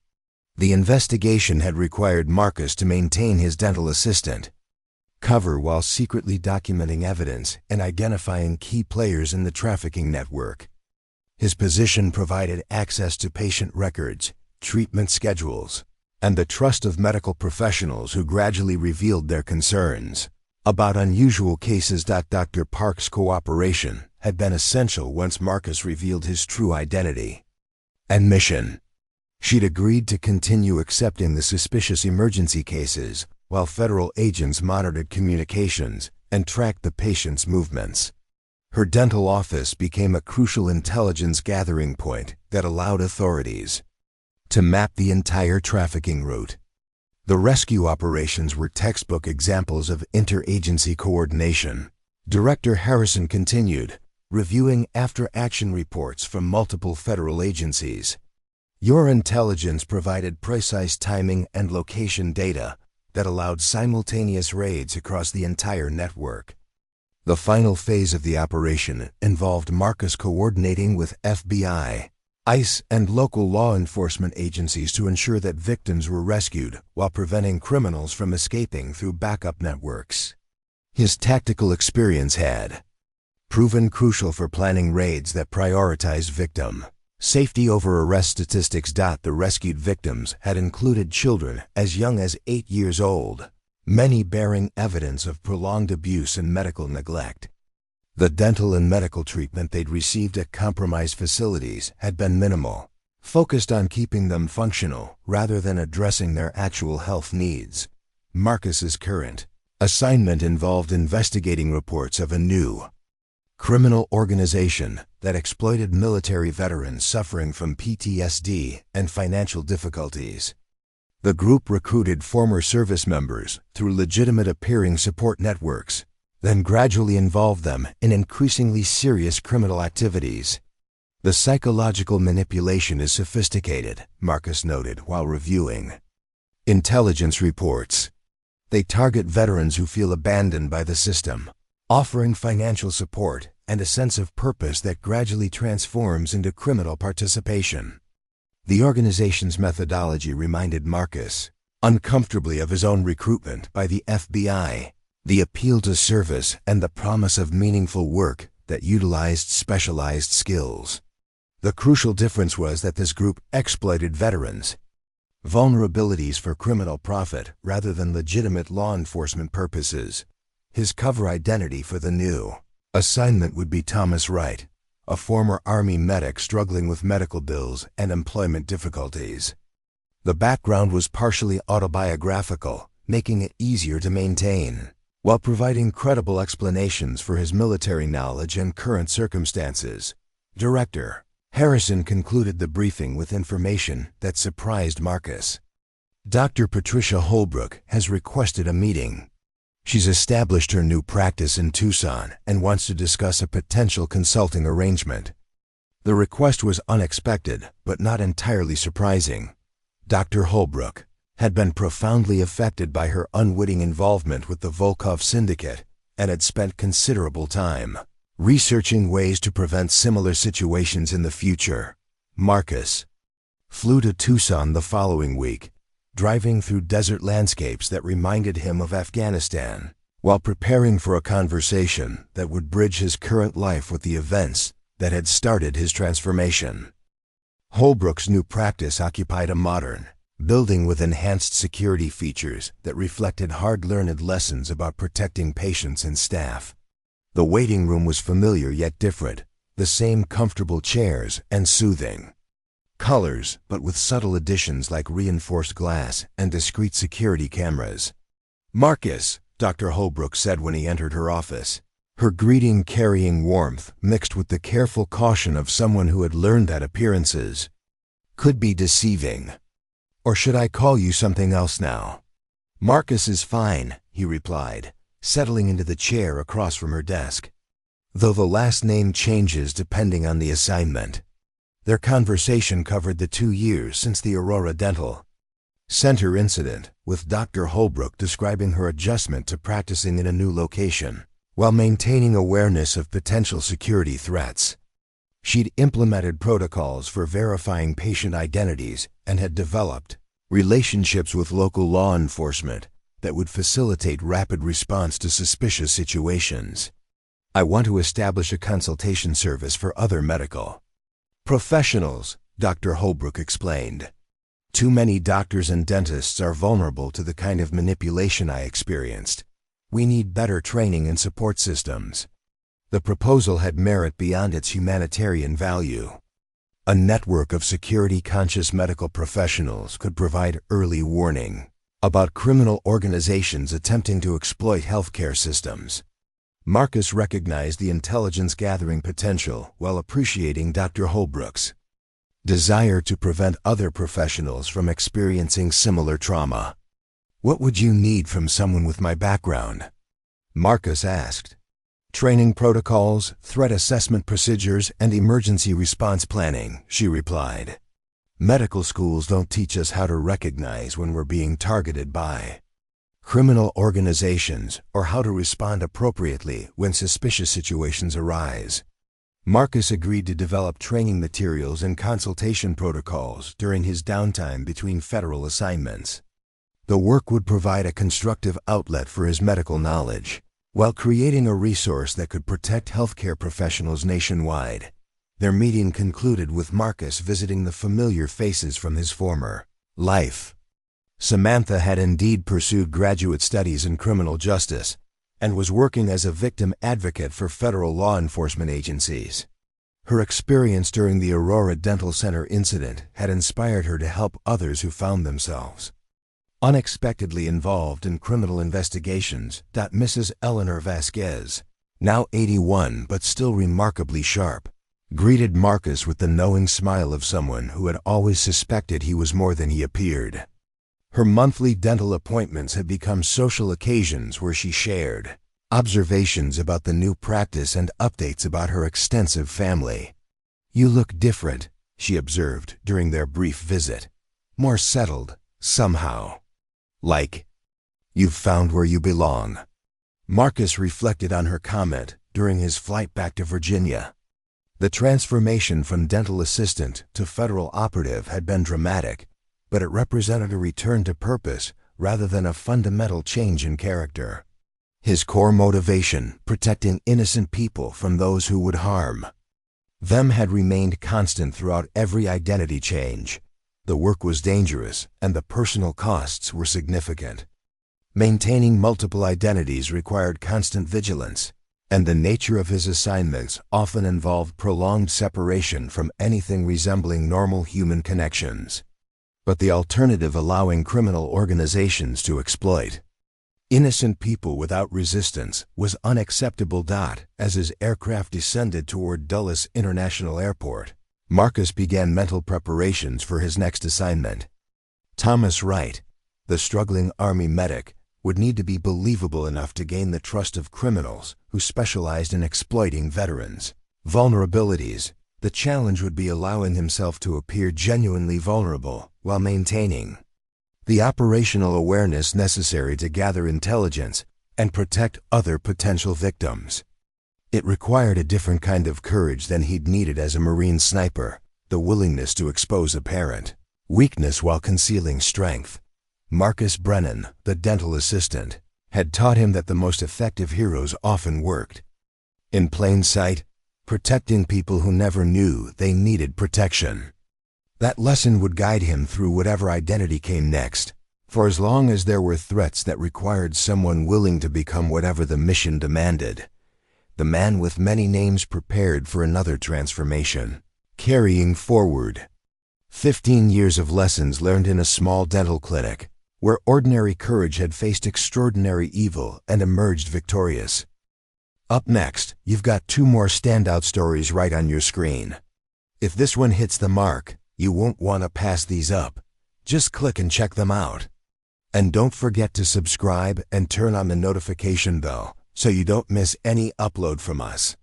The investigation had required Marcus to maintain his dental assistant cover while secretly documenting evidence and identifying key players in the trafficking network. His position provided access to patient records, treatment schedules, and the trust of medical professionals who gradually revealed their concerns about unusual cases. Dr. Park's cooperation had been essential once Marcus revealed his true identity and mission. She'd agreed to continue accepting the suspicious emergency cases while federal agents monitored communications and tracked the patient's movements. Her dental office became a crucial intelligence gathering point that allowed authorities to map the entire trafficking route. The rescue operations were textbook examples of interagency coordination. Director Harrison continued, reviewing after-action reports from multiple federal agencies. Your intelligence provided precise timing and location data that allowed simultaneous raids across the entire network. The final phase of the operation involved Marcus coordinating with FBI, ICE, and local law enforcement agencies to ensure that victims were rescued while preventing criminals from escaping through backup networks. His tactical experience had proven crucial for planning raids that prioritized victim safety over arrest statistics. The rescued victims had included children as young as 8 years old, many bearing evidence of prolonged abuse and medical neglect. The dental and medical treatment they'd received at compromised facilities had been minimal, focused on keeping them functional rather than addressing their actual health needs. Marcus's current assignment involved investigating reports of a new criminal organization that exploited military veterans suffering from PTSD and financial difficulties. The group recruited former service members through legitimate appearing support networks, then gradually involved them in increasingly serious criminal activities. The psychological manipulation is sophisticated, Marcus noted while reviewing intelligence reports. They target veterans who feel abandoned by the system, offering financial support and a sense of purpose that gradually transforms into criminal participation. The organization's methodology reminded Marcus uncomfortably of his own recruitment by the FBI, the appeal to service, and the promise of meaningful work that utilized specialized skills. The crucial difference was that this group exploited veterans' vulnerabilities for criminal profit rather than legitimate law enforcement purposes. His cover identity for the new assignment would be Thomas Wright, a former Army medic struggling with medical bills and employment difficulties. The background was partially autobiographical, making it easier to maintain, while providing credible explanations for his military knowledge and current circumstances. Director Harrison concluded the briefing with information that surprised Marcus. Dr. Patricia Holbrook has requested a meeting. She's established her new practice in Tucson and wants to discuss a potential consulting arrangement. The request was unexpected, but not entirely surprising. Dr. Holbrook had been profoundly affected by her unwitting involvement with the Volkov Syndicate and had spent considerable time researching ways to prevent similar situations in the future. Marcus flew to Tucson the following week, driving through desert landscapes that reminded him of Afghanistan, while preparing for a conversation that would bridge his current life with the events that had started his transformation. Holbrook's new practice occupied a modern building with enhanced security features that reflected hard-learned lessons about protecting patients and staff. The waiting room was familiar yet different, the same comfortable chairs and soothing colors, but with subtle additions like reinforced glass and discreet security cameras. "Marcus," Dr. Holbrook said when he entered her office, her greeting carrying warmth mixed with the careful caution of someone who had learned that appearances could be deceiving. "Or should I call you something else now?" "Marcus is fine," he replied, settling into the chair across from her desk. Though the last name changes depending on the assignment. Their conversation covered the 2 years since the Aurora Dental Center incident, with Dr. Holbrook describing her adjustment to practicing in a new location, while maintaining awareness of potential security threats. She'd implemented protocols for verifying patient identities and had developed relationships with local law enforcement that would facilitate rapid response to suspicious situations. "I want to establish a consultation service for other medical professionals," Dr. Holbrook explained. "Too many doctors and dentists are vulnerable to the kind of manipulation I experienced. We need better training and support systems." The proposal had merit beyond its humanitarian value. A network of security-conscious medical professionals could provide early warning about criminal organizations attempting to exploit healthcare systems. Marcus recognized the intelligence-gathering potential while appreciating Dr. Holbrook's desire to prevent other professionals from experiencing similar trauma. "What would you need from someone with my background?" Marcus asked. "Training protocols, threat assessment procedures, and emergency response planning," she replied. "Medical schools don't teach us how to recognize when we're being targeted by criminal organizations or how to respond appropriately when suspicious situations arise." Marcus agreed to develop training materials and consultation protocols during his downtime between federal assignments. The work would provide a constructive outlet for his medical knowledge, while creating a resource that could protect healthcare professionals nationwide. Their meeting concluded with Marcus visiting the familiar faces from his former life. Samantha had indeed pursued graduate studies in criminal justice and was working as a victim advocate for federal law enforcement agencies. Her experience during the Aurora Dental Center incident had inspired her to help others who found themselves unexpectedly involved in criminal investigations. Mrs. Eleanor Vasquez, now 81 but still remarkably sharp, greeted Marcus with the knowing smile of someone who had always suspected he was more than he appeared. Her monthly dental appointments had become social occasions where she shared observations about the new practice and updates about her extensive family. "You look different," she observed during their brief visit. "More settled, somehow. Like you've found where you belong." Marcus reflected on her comment during his flight back to Virginia. The transformation from dental assistant to federal operative had been dramatic, but it represented a return to purpose rather than a fundamental change in character. His core motivation, protecting innocent people from those who would harm them, had remained constant throughout every identity change. The work was dangerous, and the personal costs were significant. Maintaining multiple identities required constant vigilance, and the nature of his assignments often involved prolonged separation from anything resembling normal human connections. But the alternative, allowing criminal organizations to exploit innocent people without resistance, was unacceptable. As his aircraft descended toward Dulles International Airport, Marcus began mental preparations for his next assignment. Thomas Wright, the struggling Army medic, would need to be believable enough to gain the trust of criminals who specialized in exploiting veterans' vulnerabilities. The challenge would be allowing himself to appear genuinely vulnerable while maintaining the operational awareness necessary to gather intelligence and protect other potential victims. It required a different kind of courage than he'd needed as a Marine sniper, the willingness to expose apparent weakness while concealing strength. Marcus Brennan, the dental assistant, had taught him that the most effective heroes often worked in plain sight, protecting people who never knew they needed protection. That lesson would guide him through whatever identity came next, for as long as there were threats that required someone willing to become whatever the mission demanded. The man with many names prepared for another transformation. Carrying forward 15 years of lessons learned in a small dental clinic, where ordinary courage had faced extraordinary evil and emerged victorious. Up next, you've got 2 more standout stories right on your screen. If this one hits the mark, you won't want to pass these up. Just click and check them out. And don't forget to subscribe and turn on the notification bell so you don't miss any upload from us.